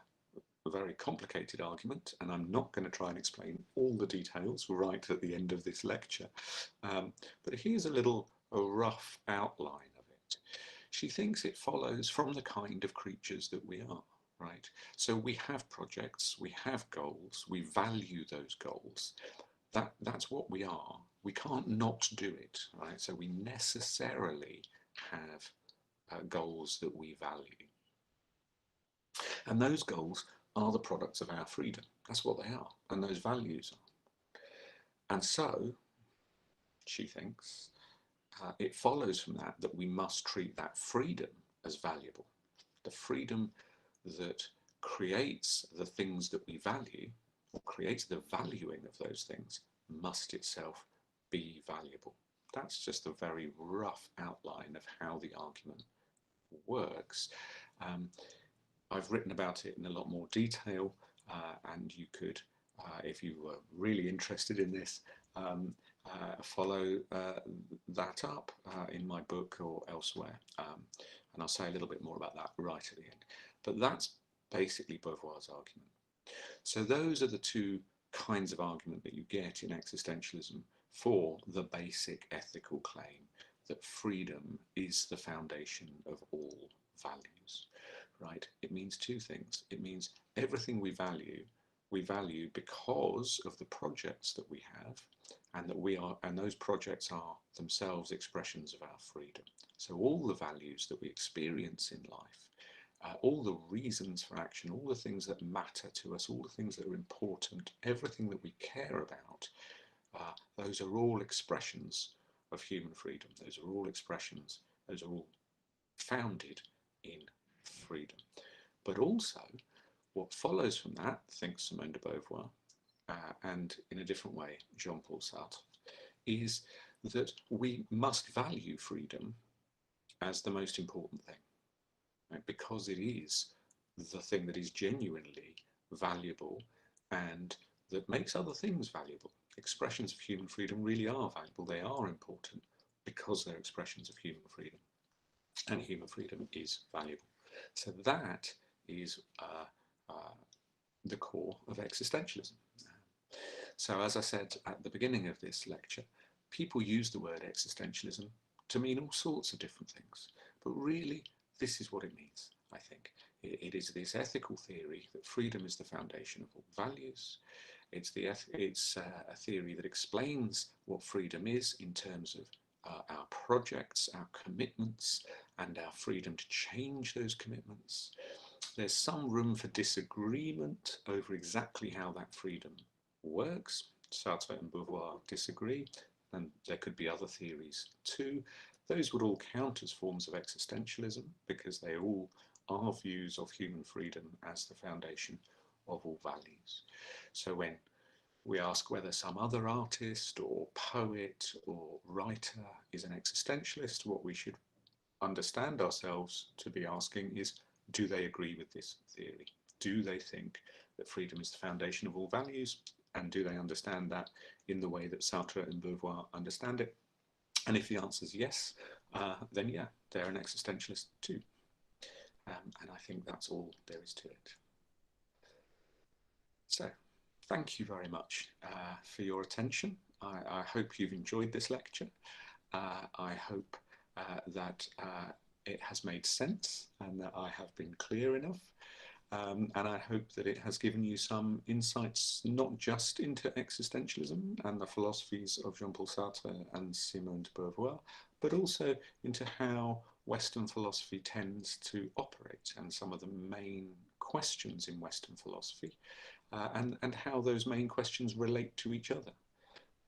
very complicated argument, and I'm not going to try and explain all the details right at the end of this lecture. But here's a rough outline of it. She thinks it follows from the kind of creatures that we are, right? So we have projects, we have goals, we value those goals. That's what we are. We can't not do it, right? So we necessarily have goals that we value. And those goals are the products of our freedom. That's what they are, and those values are. And so, she thinks, it follows from that we must treat that freedom as valuable. The freedom that creates the things that we value, or creates the valuing of those things, must itself be valuable. That's just a very rough outline of how the argument works. I've written about it in a lot more detail, and you could, if you were really interested in this, follow that up in my book or elsewhere. And I'll say a little bit more about that right at the end. But that's basically Beauvoir's argument. So those are the two kinds of argument that you get in existentialism for the basic ethical claim that freedom is the foundation of all values, right? It means two things. It means everything we value because of the projects that we have, and those projects are themselves expressions of our freedom. So all the values that we experience in life, all the reasons for action, all the things that matter to us, all the things that are important, everything that we care about, those are all expressions of human freedom. Those are all expressions, those are all founded in freedom. But also, what follows from that, thinks Simone de Beauvoir, and in a different way, Jean-Paul Sartre, is that we must value freedom as the most important thing, right? Because it is the thing that is genuinely valuable and that makes other things valuable. Expressions of human freedom really are valuable. They are important because they're expressions of human freedom, and human freedom is valuable. So that is the core of existentialism. So as I said at the beginning of this lecture, people use the word existentialism to mean all sorts of different things, but really this is what it means, I think. It is this ethical theory that freedom is the foundation of all values. It's a theory that explains what freedom is in terms of our projects, our commitments, and our freedom to change those commitments. There's some room for disagreement over exactly how that freedom works. Sartre and Beauvoir disagree, and there could be other theories too. Those would all count as forms of existentialism because they all are views of human freedom as the foundation of all values. So when we ask whether some other artist or poet or writer is an existentialist, what we should understand ourselves to be asking is, do they agree with this theory? Do they think that freedom is the foundation of all values? And do they understand that in the way that Sartre and Beauvoir understand it? And if the answer is yes, then yeah, they're an existentialist too. And I think that's all there is to it. So, thank you very much for your attention. I hope you've enjoyed this lecture. I hope that it has made sense and that I have been clear enough. And I hope that it has given you some insights, not just into existentialism and the philosophies of Jean-Paul Sartre and Simone de Beauvoir, but also into how Western philosophy tends to operate and some of the main questions in Western philosophy, and how those main questions relate to each other.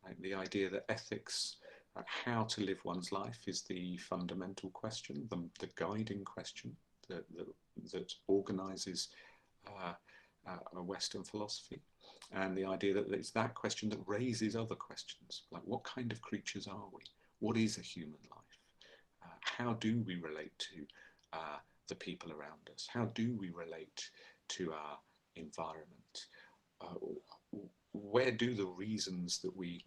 Like the idea that ethics, how to live one's life, is the fundamental question, the guiding question that organises a Western philosophy, and the idea that it's that question that raises other questions, like what kind of creatures are we? What is a human life? How do we relate to the people around us? How do we relate to our environment? Where do the reasons that we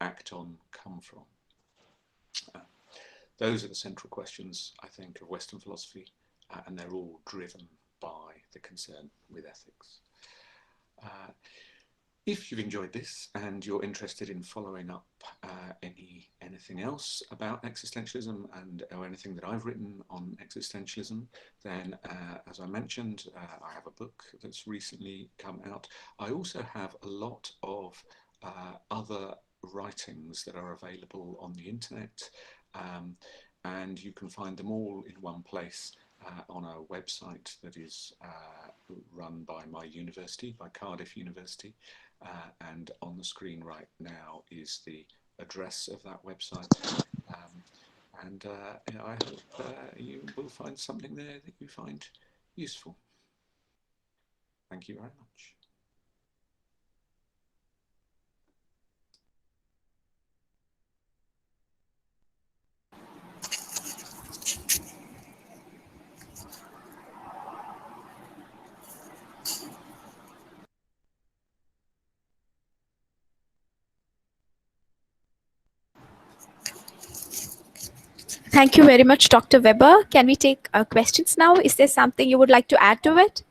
act on come from? Those are the central questions, I think, of Western philosophy, and they're all driven by the concern with ethics. If you've enjoyed this and you're interested in following up anything else about existentialism or anything that I've written on existentialism, then as I mentioned, I have a book that's recently come out. I also have a lot of other writings that are available on the internet, and you can find them all in one place on a website that is run by my university, by Cardiff University, and on the screen right now is the address of that website, and I hope you will find something there that you find useful. Thank you very much. Thank you very much, Dr. Weber. Can we take questions now? Is there something you would like to add to it?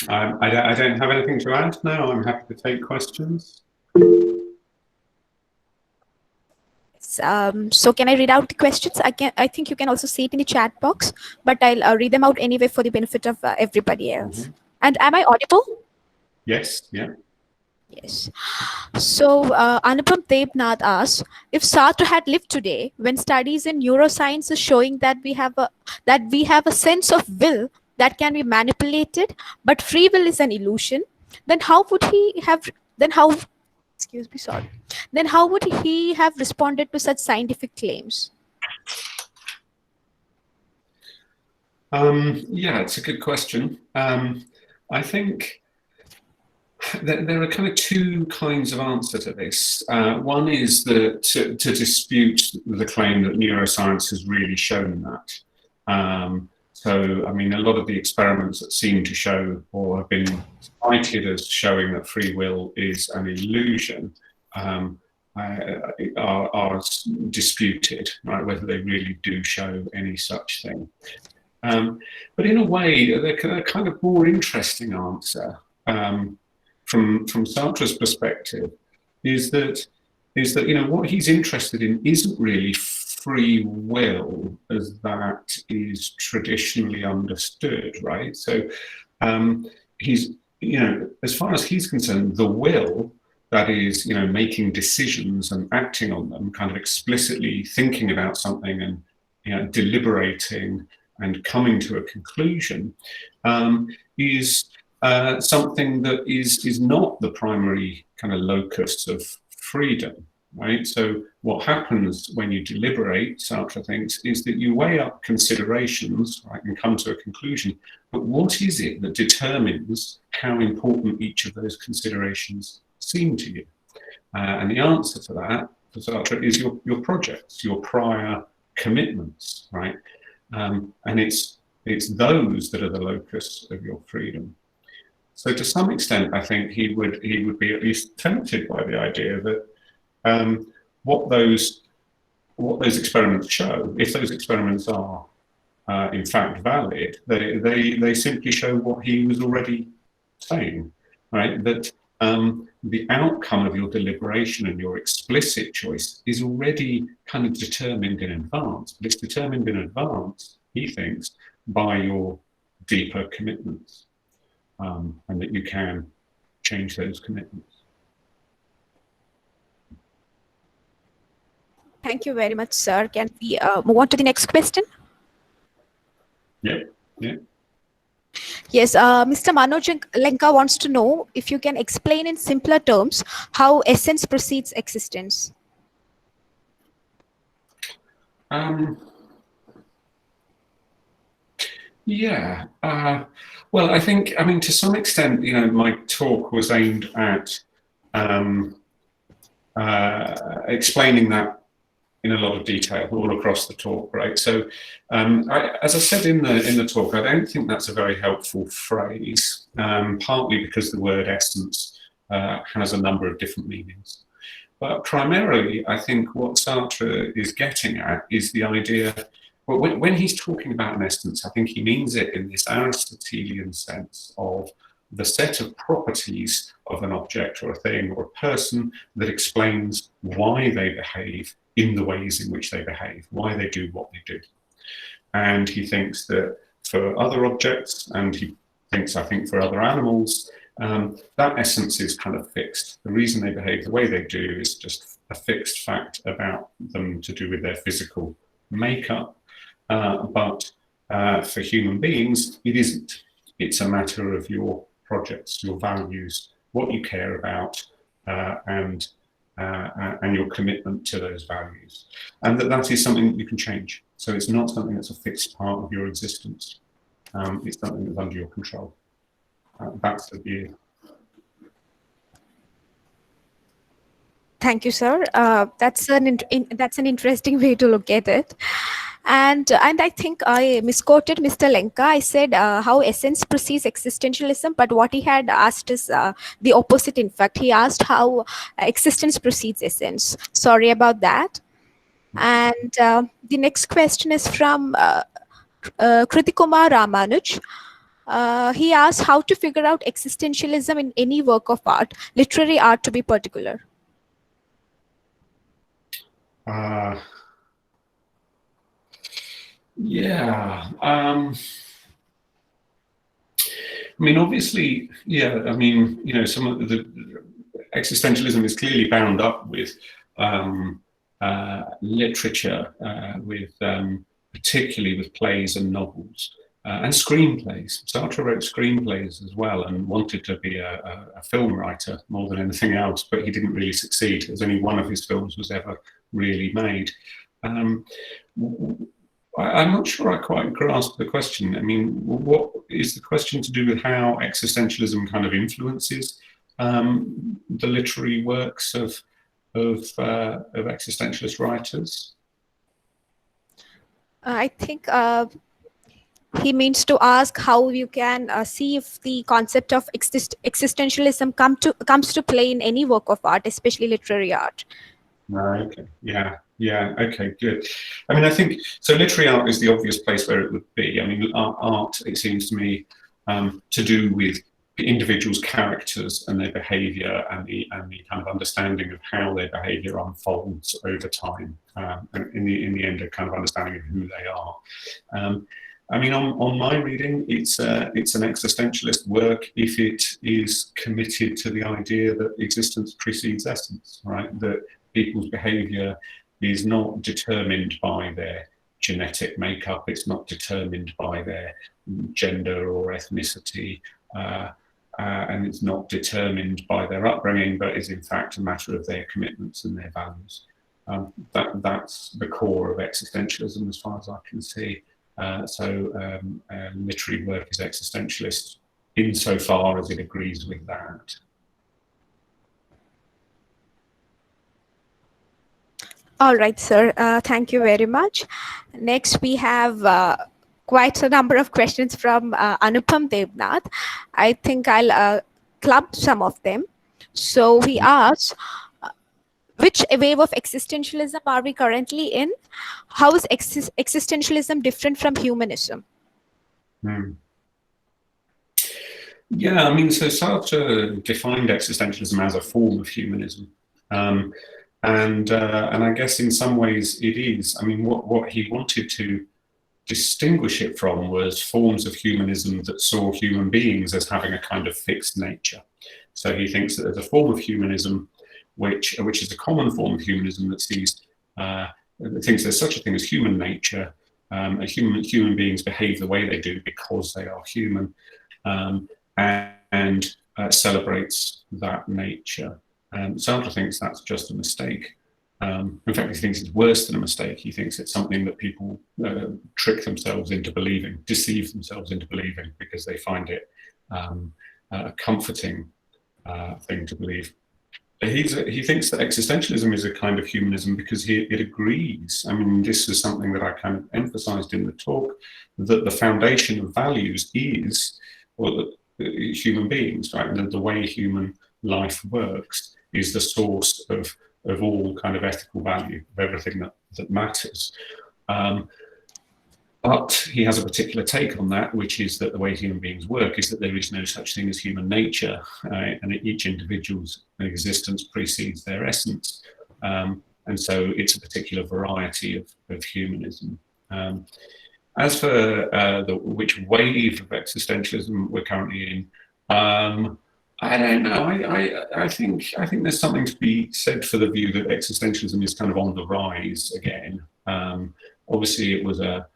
I don't have anything to add now. I'm happy to take questions. So can I read out the questions? I think you can also see it in the chat box, but I'll read them out anyway for the benefit of everybody else. Mm-hmm. And am I audible? Yes, yeah. Yes. So Anupam Devnath asks, if Sartre had lived today, when studies in neuroscience is showing that we have a sense of will that can be manipulated, but free will is an illusion, then how would he have? Then how would he have responded to such scientific claims? Yeah, it's a good question. I think there are kind of two kinds of answer to this. One is that to dispute the claim that neuroscience has really shown that. So, I mean, a lot of the experiments that seem to show or have been cited as showing that free will is an illusion are disputed, right? Whether they really do show any such thing. But in a way, a kind of more interesting answer from Sartre's perspective is that what he's interested in isn't really free will as that is traditionally understood, right? So he's, as far as he's concerned, the will, that is, making decisions and acting on them, kind of explicitly thinking about something and deliberating and coming to a conclusion, is something that is not the primary kind of locus of freedom, right? So what happens when you deliberate, Sartre thinks, is that you weigh up considerations, right, and come to a conclusion. But what is it that determines how important each of those considerations seem to you? And the answer to that, for Sartre, is your projects, your prior commitments, right? And it's those that are the locus of your freedom. So to some extent, I think he would be at least tempted by the idea that what those experiments show, if those experiments are in fact valid, they simply show what he was already saying, right? That the outcome of your deliberation and your explicit choice is already kind of determined in advance, but it's determined in advance, he thinks, by your deeper commitments, and that you can change those commitments. Thank you very much, sir. Can we move on to the next question? Yeah. Yes, Mr. Manoj Lenka wants to know if you can explain in simpler terms how essence precedes existence. Yeah. Well, I mean, to some extent, my talk was aimed at explaining that in a lot of detail all across the talk, right? So, as I said in the talk, I don't think that's a very helpful phrase, partly because the word essence has a number of different meanings. But primarily, I think what Sartre is getting at is the idea, well, when he's talking about an essence, I think he means it in this Aristotelian sense of the set of properties of an object or a thing or a person that explains why they behave in the ways in which they behave, why they do what they do. And he thinks that for other objects, and he thinks, I think, for other animals, that essence is kind of fixed. The reason they behave the way they do is just a fixed fact about them to do with their physical makeup. But for human beings, it isn't. It's a matter of your projects, your values, what you care about, and your commitment to those values. And that is something that you can change. So it's not something that's a fixed part of your existence. It's something that's under your control. That's the view. Thank you, sir. That's an interesting way to look at it. And I think I misquoted Mr. Lenka. I said how essence precedes existentialism, but what he had asked is the opposite. In fact, he asked how existence precedes essence. Sorry about that. And the next question is from Kritikumar Ramanuj. He asked how to figure out existentialism in any work of art, literary art to be particular. Yeah. I mean, obviously, yeah. I mean, you know, some of the existentialism is clearly bound up with literature, with particularly with plays and novels. And screenplays. Sartre wrote screenplays as well and wanted to be a film writer more than anything else, but he didn't really succeed, as only one of his films was ever really made. I'm not sure I quite grasp the question. I mean, what is the question to do with how existentialism kind of influences the literary works of existentialist writers? I think he means to ask how you can see if the concept of existentialism comes to play in any work of art, especially literary art. Okay. Yeah. Okay. Good. I mean, I think so. Literary art is the obvious place where it would be. I mean, art, it seems to me, to do with individuals' characters and their behaviour and the kind of understanding of how their behaviour unfolds over time, and in the end, a kind of understanding of who they are. I mean, on my reading, it's an existentialist work if it is committed to the idea that existence precedes essence, right? That people's behaviour is not determined by their genetic makeup, it's not determined by their gender or ethnicity, and it's not determined by their upbringing, but is in fact a matter of their commitments and their values. That's the core of existentialism as far as I can see. So literary work is existentialist insofar as it agrees with that. All right, sir. Thank you very much. Next, we have quite a number of questions from Anupam Devnath. I think I'll club some of them. So he asks, which wave of existentialism are we currently in? How is existentialism different from humanism? Yeah, I mean, so Sartre defined existentialism as a form of humanism. And I guess in some ways it is. I mean, what he wanted to distinguish it from was forms of humanism that saw human beings as having a kind of fixed nature. So he thinks that there's a form of humanism which is a common form of humanism that sees, thinks there's such a thing as human nature. Human beings behave the way they do because they are human, and celebrates that nature. Sartre thinks that's just a mistake. In fact, he thinks it's worse than a mistake. He thinks it's something that people trick themselves into believing, deceive themselves into believing, because they find it a comforting thing to believe. he thinks that existentialism is a kind of humanism because it agrees. I mean, this is something that I kind of emphasized in the talk, that the foundation of values is, well, human beings, right? And the way human life works is the source of all kind of ethical value, of everything that matters. But he has a particular take on that, which is that the way human beings work is that there is no such thing as human nature, and each individual's existence precedes their essence. And so it's a particular variety of humanism. As for which wave of existentialism we're currently in, I don't know. I think there's something to be said for the view that existentialism is kind of on the rise again. Obviously, it was a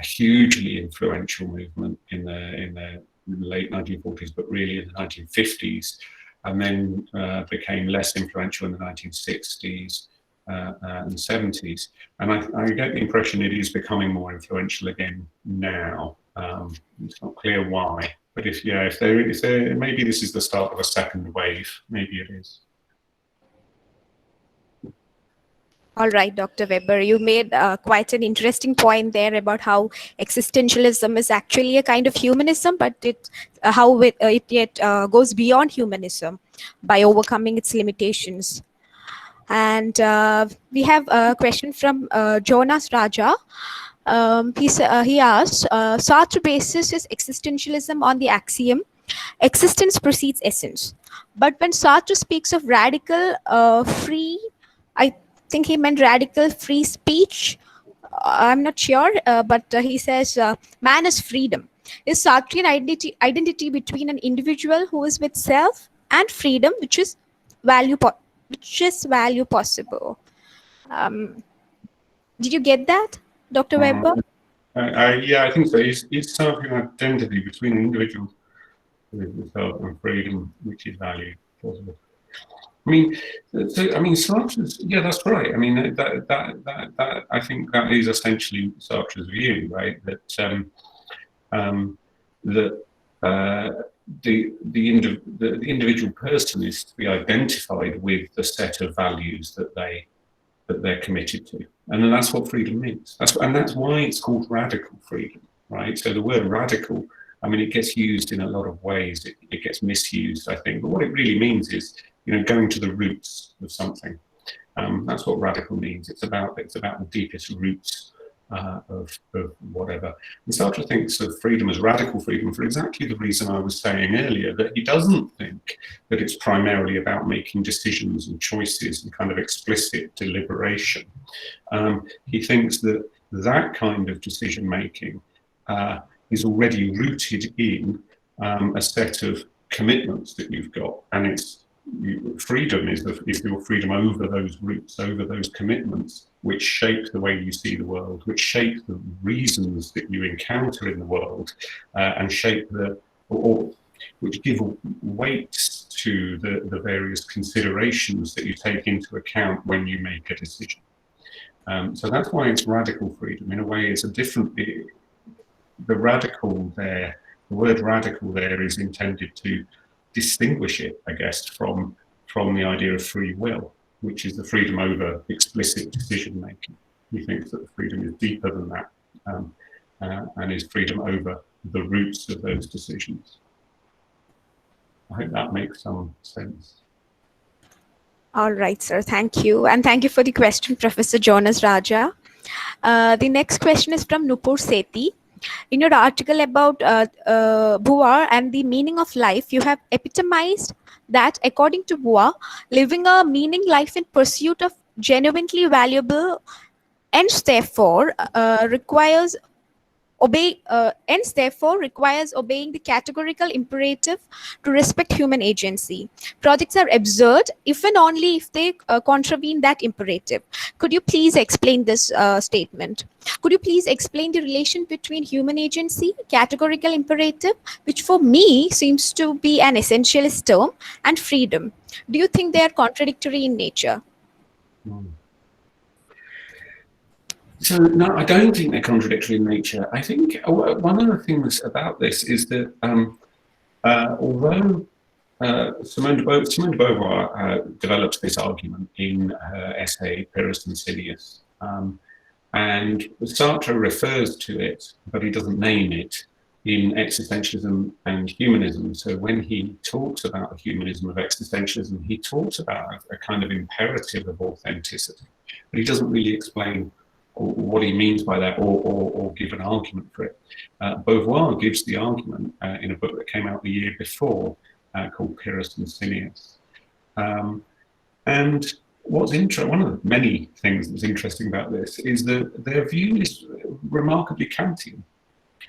hugely influential movement in the late 1940s, but really in the 1950s, and then became less influential in the 1960s and 70s. And I get the impression it is becoming more influential again now. It's not clear why, but if there, maybe this is the start of a second wave. Maybe it is. All right, Dr. Weber, you made quite an interesting point there about how existentialism is actually a kind of humanism, but how it yet goes beyond humanism by overcoming its limitations. And we have a question from Jonas Raja. He asks, Sartre bases his existentialism on the axiom, existence precedes essence. But when Sartre speaks of radical free, I think he meant radical free speech. I'm not sure, but he says man is freedom. Is Sartrean identity between an individual who is with self and freedom, which is value possible? Did you get that, Dr. Weber? Yeah, I think so. It's sort of an identity between an individual with self and freedom, which is value possible. I mean, Sartre's, yeah, that's right. I mean, that I think that is essentially Sartre's view, right? That the individual person is to be identified with the set of values that they're committed to, and then that's what freedom means. That's why it's called radical freedom, right? So the word radical, I mean, it gets used in a lot of ways. It gets misused, I think. But what it really means is, going to the roots of something. That's what radical means. It's about the deepest roots of whatever. And Sartre thinks of freedom as radical freedom for exactly the reason I was saying earlier, that he doesn't think that it's primarily about making decisions and choices and kind of explicit deliberation. He thinks that kind of decision making is already rooted in a set of commitments that you've got, and freedom is your freedom over those roots, over those commitments, which shape the way you see the world, which shape the reasons that you encounter in the world, and shape which give weight to the various considerations that you take into account when you make a decision. So that's why it's radical freedom. In a way, it's a different. The word radical there is intended to distinguish it, I guess, from the idea of free will, which is the freedom over explicit decision making. He thinks that the freedom is deeper than that, and is freedom over the roots of those decisions. I hope that makes some sense. All right, sir. Thank you. And thank you for the question, Professor Jonas Raja. The next question is from Nupur Sethi. In your article about Boer and the meaning of life, you have epitomized that, according to Boer, living a meaning life in pursuit of genuinely valuable ends therefore requires obeying the categorical imperative to respect human agency. Projects are absurd if and only if they contravene that imperative. Could you please explain this statement? Could you please explain the relation between human agency, categorical imperative, which for me seems to be an essentialist term, and freedom? Do you think they are contradictory in nature? So no, I don't think they're contradictory in nature. I think one of the things about this is that although Simone de Beauvoir develops this argument in her essay Pyrrhus and Silius, and Sartre refers to it, but he doesn't name it in Existentialism and Humanism. So when he talks about the humanism of existentialism, he talks about a kind of imperative of authenticity, but he doesn't really explain what he means by that, or give an argument for it. Beauvoir gives the argument in a book that came out the year before, called Pyrrhus and Silius. And what's one of the many things that's interesting about this is that their view is remarkably Kantian.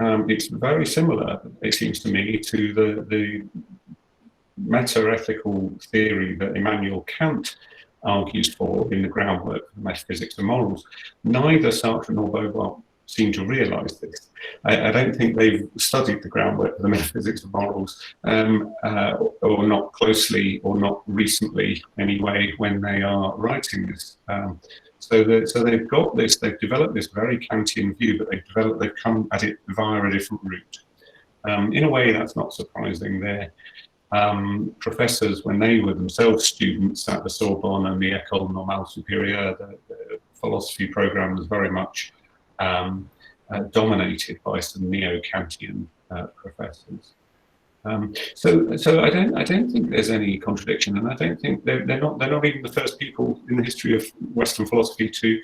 It's very similar, it seems to me, to the meta-ethical theory that Immanuel Kant argues for in the groundwork of metaphysics and morals. Neither Sartre nor Beauvoir seem to realise this. I don't think they've studied the groundwork of the metaphysics of morals, or not closely, or not recently anyway, when they are writing this. So they've got this, they've developed this very Kantian view, but they've come at it via a different route. In a way, that's not surprising. They're professors, when they were themselves students at the Sorbonne and the École Normale Supérieure, the philosophy program was very much dominated by some neo-Kantian professors. So I don't think there's any contradiction, and I don't think they're not even the first people in the history of Western philosophy to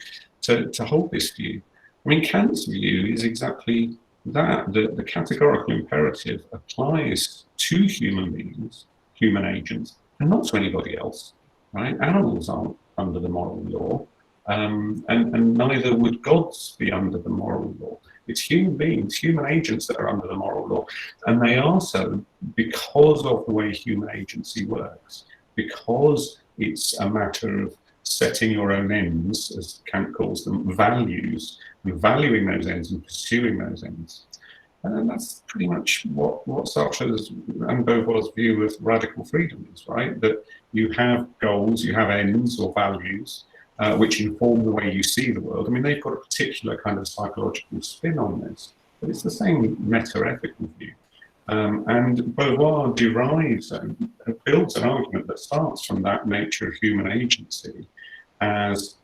hold this view. I mean, Kant's view is exactly that. The categorical imperative applies to human beings, human agents, and not to anybody else. Right? Animals aren't under the moral law. And neither would gods be under the moral law. It's human beings, human agents that are under the moral law. And they are so because of the way human agency works, because it's a matter of setting your own ends, as Kant calls them, values, and valuing those ends and pursuing those ends. And that's pretty much what Sartre's and Beauvoir's view of radical freedom is, right? That you have goals, you have ends or values, which inform the way you see the world. I mean, they've got a particular kind of psychological spin on this, but it's the same meta-ethical view. And Beauvoir derives and builds an argument that starts from that nature of human agency as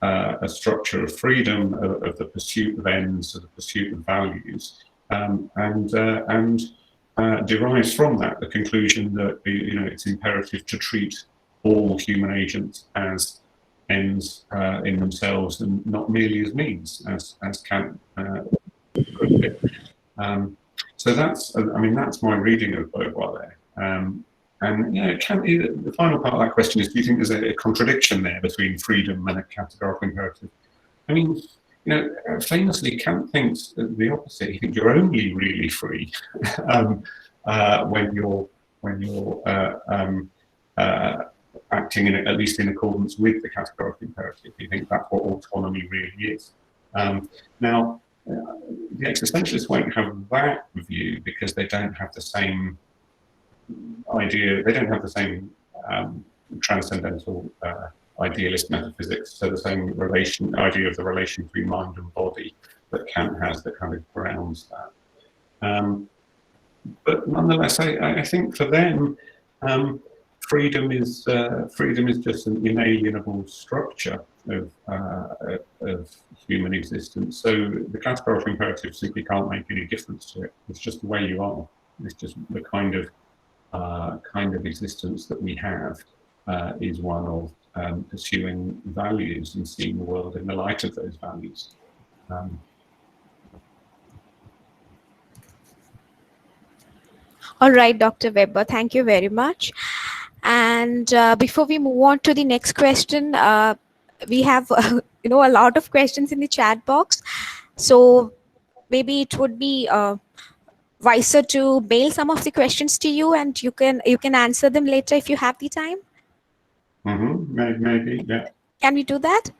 a structure of freedom, of the pursuit of ends, of the pursuit of values, and derives from that the conclusion that it's imperative to treat all human agents as ends in themselves and not merely as means, as Kant put it. So that's my reading of Beauvoir there. And the final part of that question is: do you think there's a contradiction there between freedom and a categorical imperative? I mean, famously, Kant thinks the opposite. He thinks you're only really free when you're acting at least in accordance with the categorical imperative. You think that's what autonomy really is. Now, the existentialists won't have that view because they don't have the same idea. They don't have the same transcendental idealist metaphysics. So the same idea of the relation between mind and body that Kant has, that kind of grounds that. But nonetheless, I think for them, freedom is just an inalienable structure of human existence. So the categorical imperative simply can't make any difference to it. It's just the way you are. It's just the kind of existence that we have is one of pursuing values and seeing the world in the light of those values. All right, Dr. Weber, thank you very much. And before we move on to the next question, we have a lot of questions in the chat box. So maybe it would be wiser to mail some of the questions to you, and you can answer them later if you have the time. Maybe, yeah. Can we do that?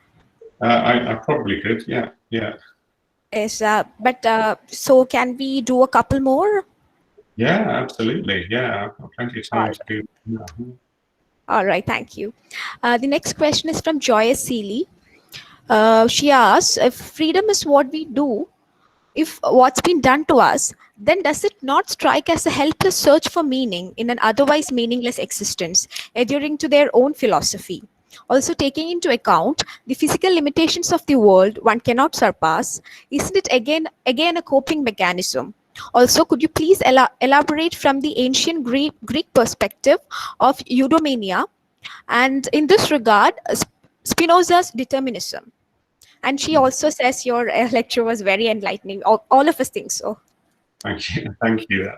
I probably could, yeah. Yes, but so can we do a couple more? Yeah, absolutely. Yeah, I've got plenty of time to do. Yeah. All right, thank you. The next question is from Joyce Seeley. She asks, if freedom is what we do, if what's been done to us, then does it not strike as a helpless search for meaning in an otherwise meaningless existence, adhering to their own philosophy? Also, taking into account the physical limitations of the world one cannot surpass, isn't it again a coping mechanism? Also, could you please elaborate from the ancient Greek perspective of eudaimonia, and in this regard, Spinoza's determinism? And she also says your lecture was very enlightening. All of us think so. Thank you. Thank you.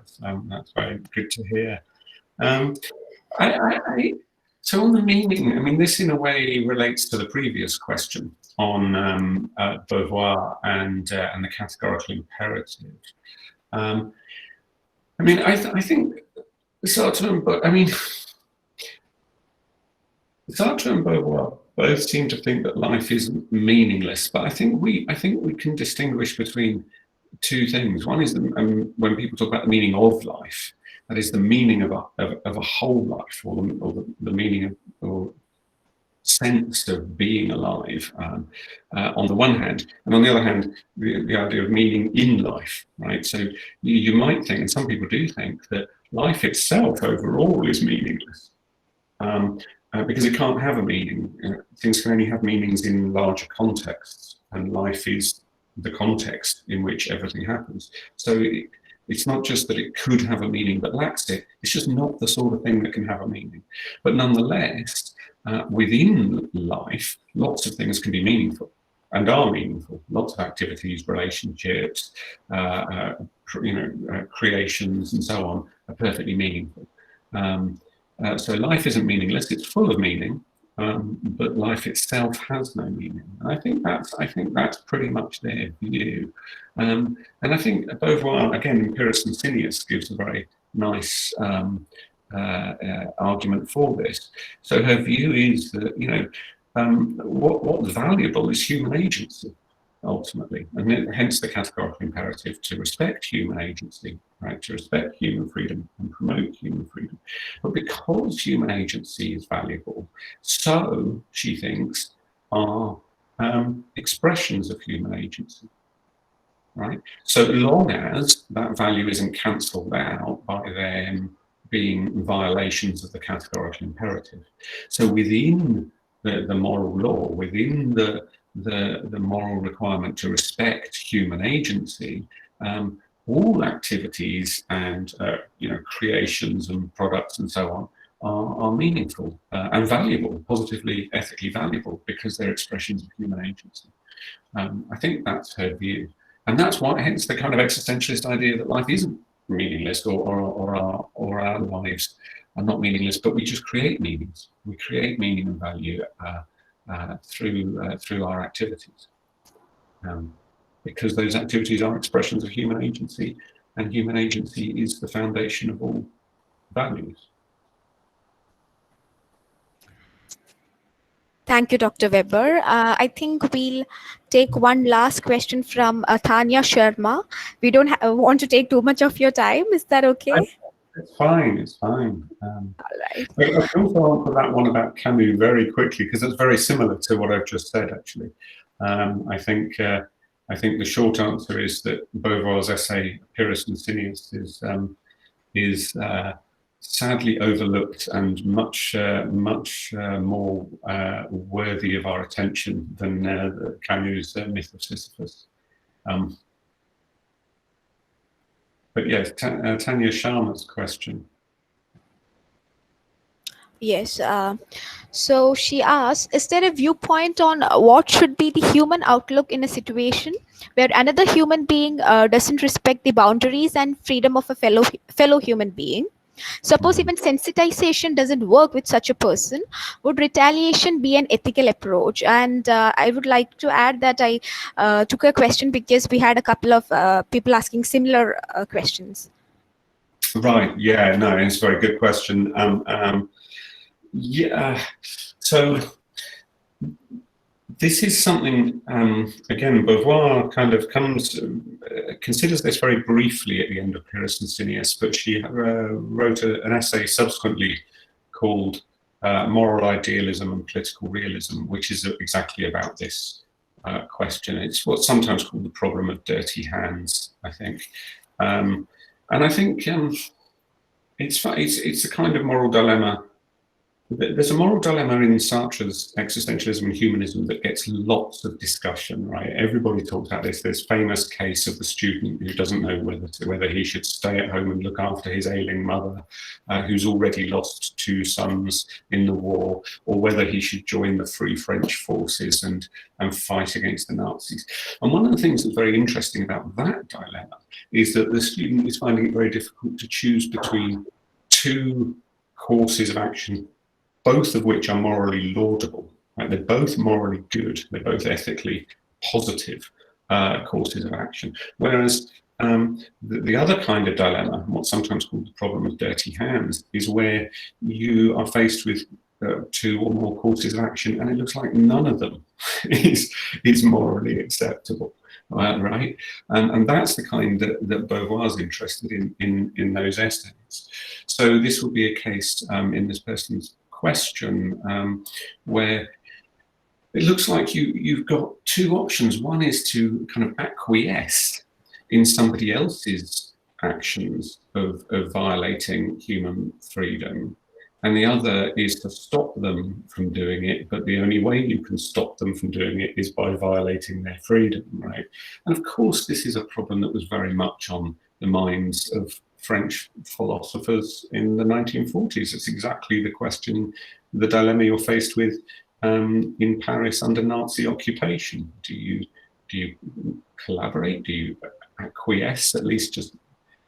That's very good to hear. So on the meaning, I mean, this in a way relates to the previous question on Beauvoir and the categorical imperative. I mean, I think Sartre and Beauvoir both seem to think that life is meaningless, but I think we can distinguish between two things. One is when people talk about the meaning of life, that is the meaning of a whole life, or the meaning of, or sense of being alive, on the one hand, and on the other hand, the idea of meaning in life, right? So you might think, and some people do think, that life itself overall is meaningless, because it can't have a meaning. Things can only have meanings in larger contexts, and life is the context in which everything happens. So it's not just that it could have a meaning but lacks it, it's just not the sort of thing that can have a meaning. But nonetheless, within life, lots of things can be meaningful and are meaningful. Lots of activities, relationships, creations and so on are perfectly meaningful. So life isn't meaningless, it's full of meaning, but life itself has no meaning. And I think that's pretty much their view. And I think Beauvoir, again, Empiricus and Cineas, gives a very nice argument for this. So her view is that, what's valuable is human agency, ultimately, and hence the categorical imperative to respect human agency, right? To respect human freedom and promote human freedom. But because human agency is valuable, so she thinks are expressions of human agency, right? So long as that value isn't cancelled out by them being violations of the categorical imperative. So within the moral law, within the moral requirement to respect human agency, all activities and creations and products and so on are meaningful and valuable, positively, ethically valuable, because they're expressions of human agency. I think that's her view, and that's why, hence the kind of existentialist idea that life isn't meaningless, or our lives are not meaningless, but we just create meanings. We create meaning and value through our activities, because those activities are expressions of human agency, and human agency is the foundation of all values. Thank you, Dr. Weber. I think we'll take one last question from Tanya Sharma. We don't want to take too much of your time. Is that okay? It's fine. It's fine. All right. I can also answer that one about Camus very quickly, because it's very similar to what I've just said, actually. I think the short answer is that Beauvoir's essay Pyrrhus and Cineas is sadly overlooked and much more worthy of our attention than Camus' Myth of Sisyphus. But yes, Tanya Sharma's question. Yes. So she asks, is there a viewpoint on what should be the human outlook in a situation where another human being doesn't respect the boundaries and freedom of a fellow human being? Suppose even sensitization doesn't work with such a person, would retaliation be an ethical approach? And I would like to add that I took a question because we had a couple of people asking similar questions. Right. Yeah. No, it's a very good question. Yeah. So this is something, again, Beauvoir kind of considers this very briefly at the end of Pyrrhus and Cineas, but she wrote an essay subsequently called Moral Idealism and Political Realism, which is exactly about this question. It's what's sometimes called the problem of dirty hands, I think. And I think it's a kind of moral dilemma. There's a moral dilemma in Sartre's Existentialism and Humanism that gets lots of discussion, right? Everybody talks about this. There's famous case of the student who doesn't know whether he should stay at home and look after his ailing mother, who's already lost 2 sons in the war, or whether he should join the Free French forces and fight against the Nazis. And one of the things that's very interesting about that dilemma is that the student is finding it very difficult to choose between 2 courses of action, both of which are morally laudable. Right? They're both morally good. They're both ethically positive courses of action. Whereas the other kind of dilemma, what's sometimes called the problem of dirty hands, is where you are faced with 2 or more courses of action, and it looks like none of them is morally acceptable. Right, and that's the kind that Beauvoir's interested in those essays. So this will be a case in this person's question where it looks like you've got 2 options. One is to kind of acquiesce in somebody else's actions of violating human freedom, and the other is to stop them from doing it, but the only way you can stop them from doing it is by violating their freedom, right? And of course, this is a problem that was very much on the minds of French philosophers in the 1940s. It's exactly the question, the dilemma you're faced with in Paris under Nazi occupation. Do you collaborate? Do you acquiesce, at least just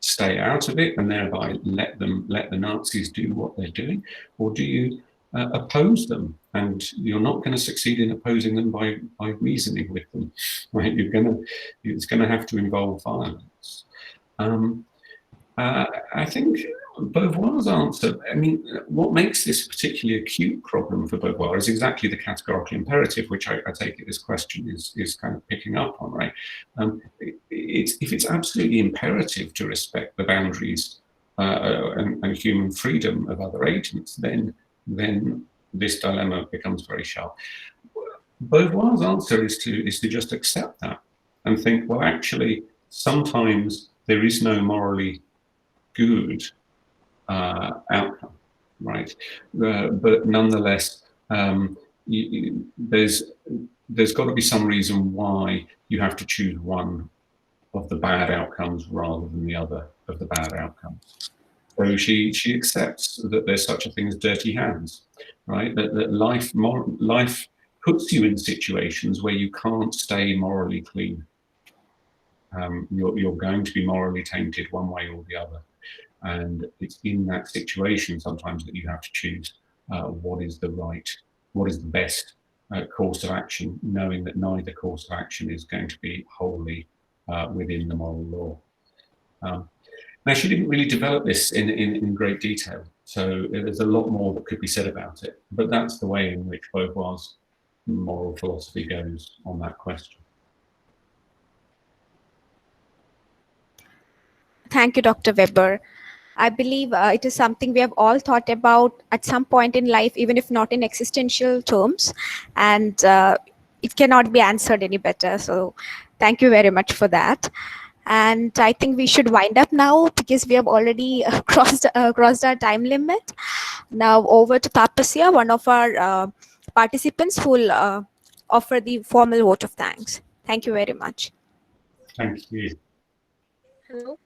stay out of it and thereby let the Nazis do what they're doing, or do you oppose them? And you're not going to succeed in opposing them by reasoning with them, right? It's going to have to involve violence. I think Beauvoir's answer, I mean, what makes this a particularly acute problem for Beauvoir is exactly the categorical imperative, which I take it this question is kind of picking up on, right? If it's absolutely imperative to respect the boundaries and human freedom of other agents, then this dilemma becomes very sharp. Beauvoir's answer is to just accept that and think, well, actually, sometimes there is no morally good outcome, right? But nonetheless, there's got to be some reason why you have to choose one of the bad outcomes rather than the other of the bad outcomes. So she accepts that there's such a thing as dirty hands, right? That life puts you in situations where you can't stay morally clean. You're going to be morally tainted one way or the other. And it's in that situation sometimes that you have to choose what is the best course of action, knowing that neither course of action is going to be wholly within the moral law. Now, she didn't really develop this in great detail, so there's a lot more that could be said about it, but that's the way in which Beauvoir's moral philosophy goes on that question. Thank you, Dr. Weber. I believe it is something we have all thought about at some point in life, even if not in existential terms, and it cannot be answered any better. So thank you very much for that. And I think we should wind up now because we have already crossed our time limit. Now over to Tapasya, one of our participants who will offer the formal vote of thanks. Thank you very much. Thank you. Hello.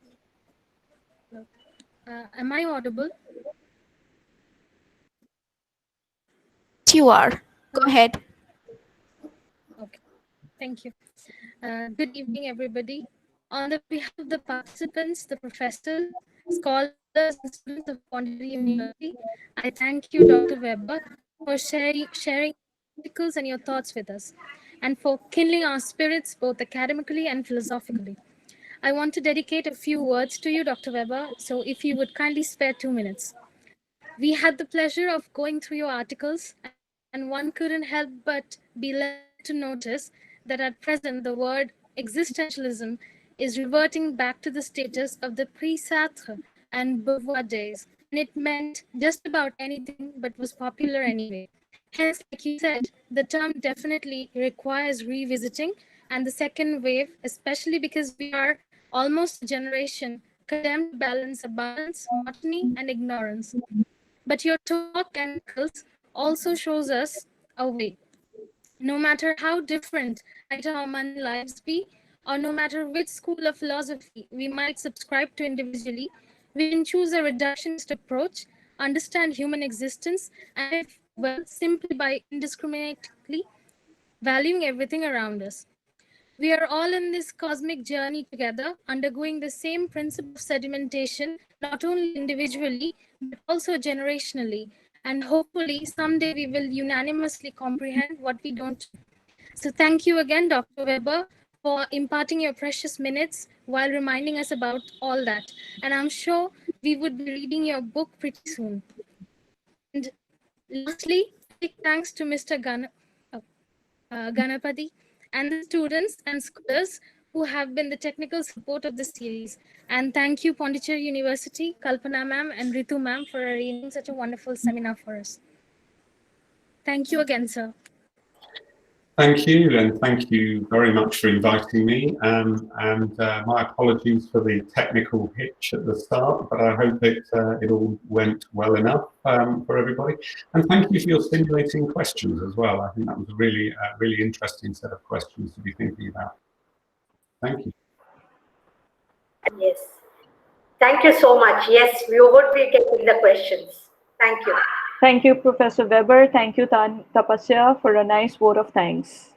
Am I audible? You are. Go ahead. Okay. Thank you. Good evening, everybody. On the behalf of the participants, the professors, scholars, and students of Pondicherry University, I thank you, Dr. Weber, for sharing articles and your thoughts with us, and for kindling our spirits both academically and philosophically. I want to dedicate a few words to you, Dr. Weber, so if you would kindly spare 2 minutes. We had the pleasure of going through your articles, and one couldn't help but be led to notice that at present the word existentialism is reverting back to the status of the pre-Sartre and Beauvoir days, and it meant just about anything but was popular anyway. Hence, like you said, the term definitely requires revisiting, and the second wave, especially because we are almost a generation condemned to balance abundance, monotony, and ignorance. But your talk and articles also shows us a way. No matter how different might our money lives be, or no matter which school of philosophy we might subscribe to individually, we can choose a reductionist approach, understand human existence, and live well simply by indiscriminately valuing everything around us. We are all in this cosmic journey together, undergoing the same principle of sedimentation, not only individually, but also generationally. And hopefully, someday we will unanimously comprehend what we don't. So, thank you again, Dr. Weber, for imparting your precious minutes while reminding us about all that. And I'm sure we would be reading your book pretty soon. And lastly, big thanks to Mr. Ganapati and the students and scholars who have been the technical support of this series. And thank you, Pondicherry University, Kalpana ma'am and Ritu ma'am for arranging such a wonderful seminar for us. Thank you again, sir. Thank you, and thank you very much for inviting me. My apologies for the technical hitch at the start, but I hope it all went well enough for everybody. And thank you for your stimulating questions as well. I think that was a really interesting set of questions to be thinking about. Thank you. Yes. Thank you so much. Yes, we would be getting the questions. Thank you. Thank you, Professor Weber. Thank you, Tapasya, for a nice vote of thanks.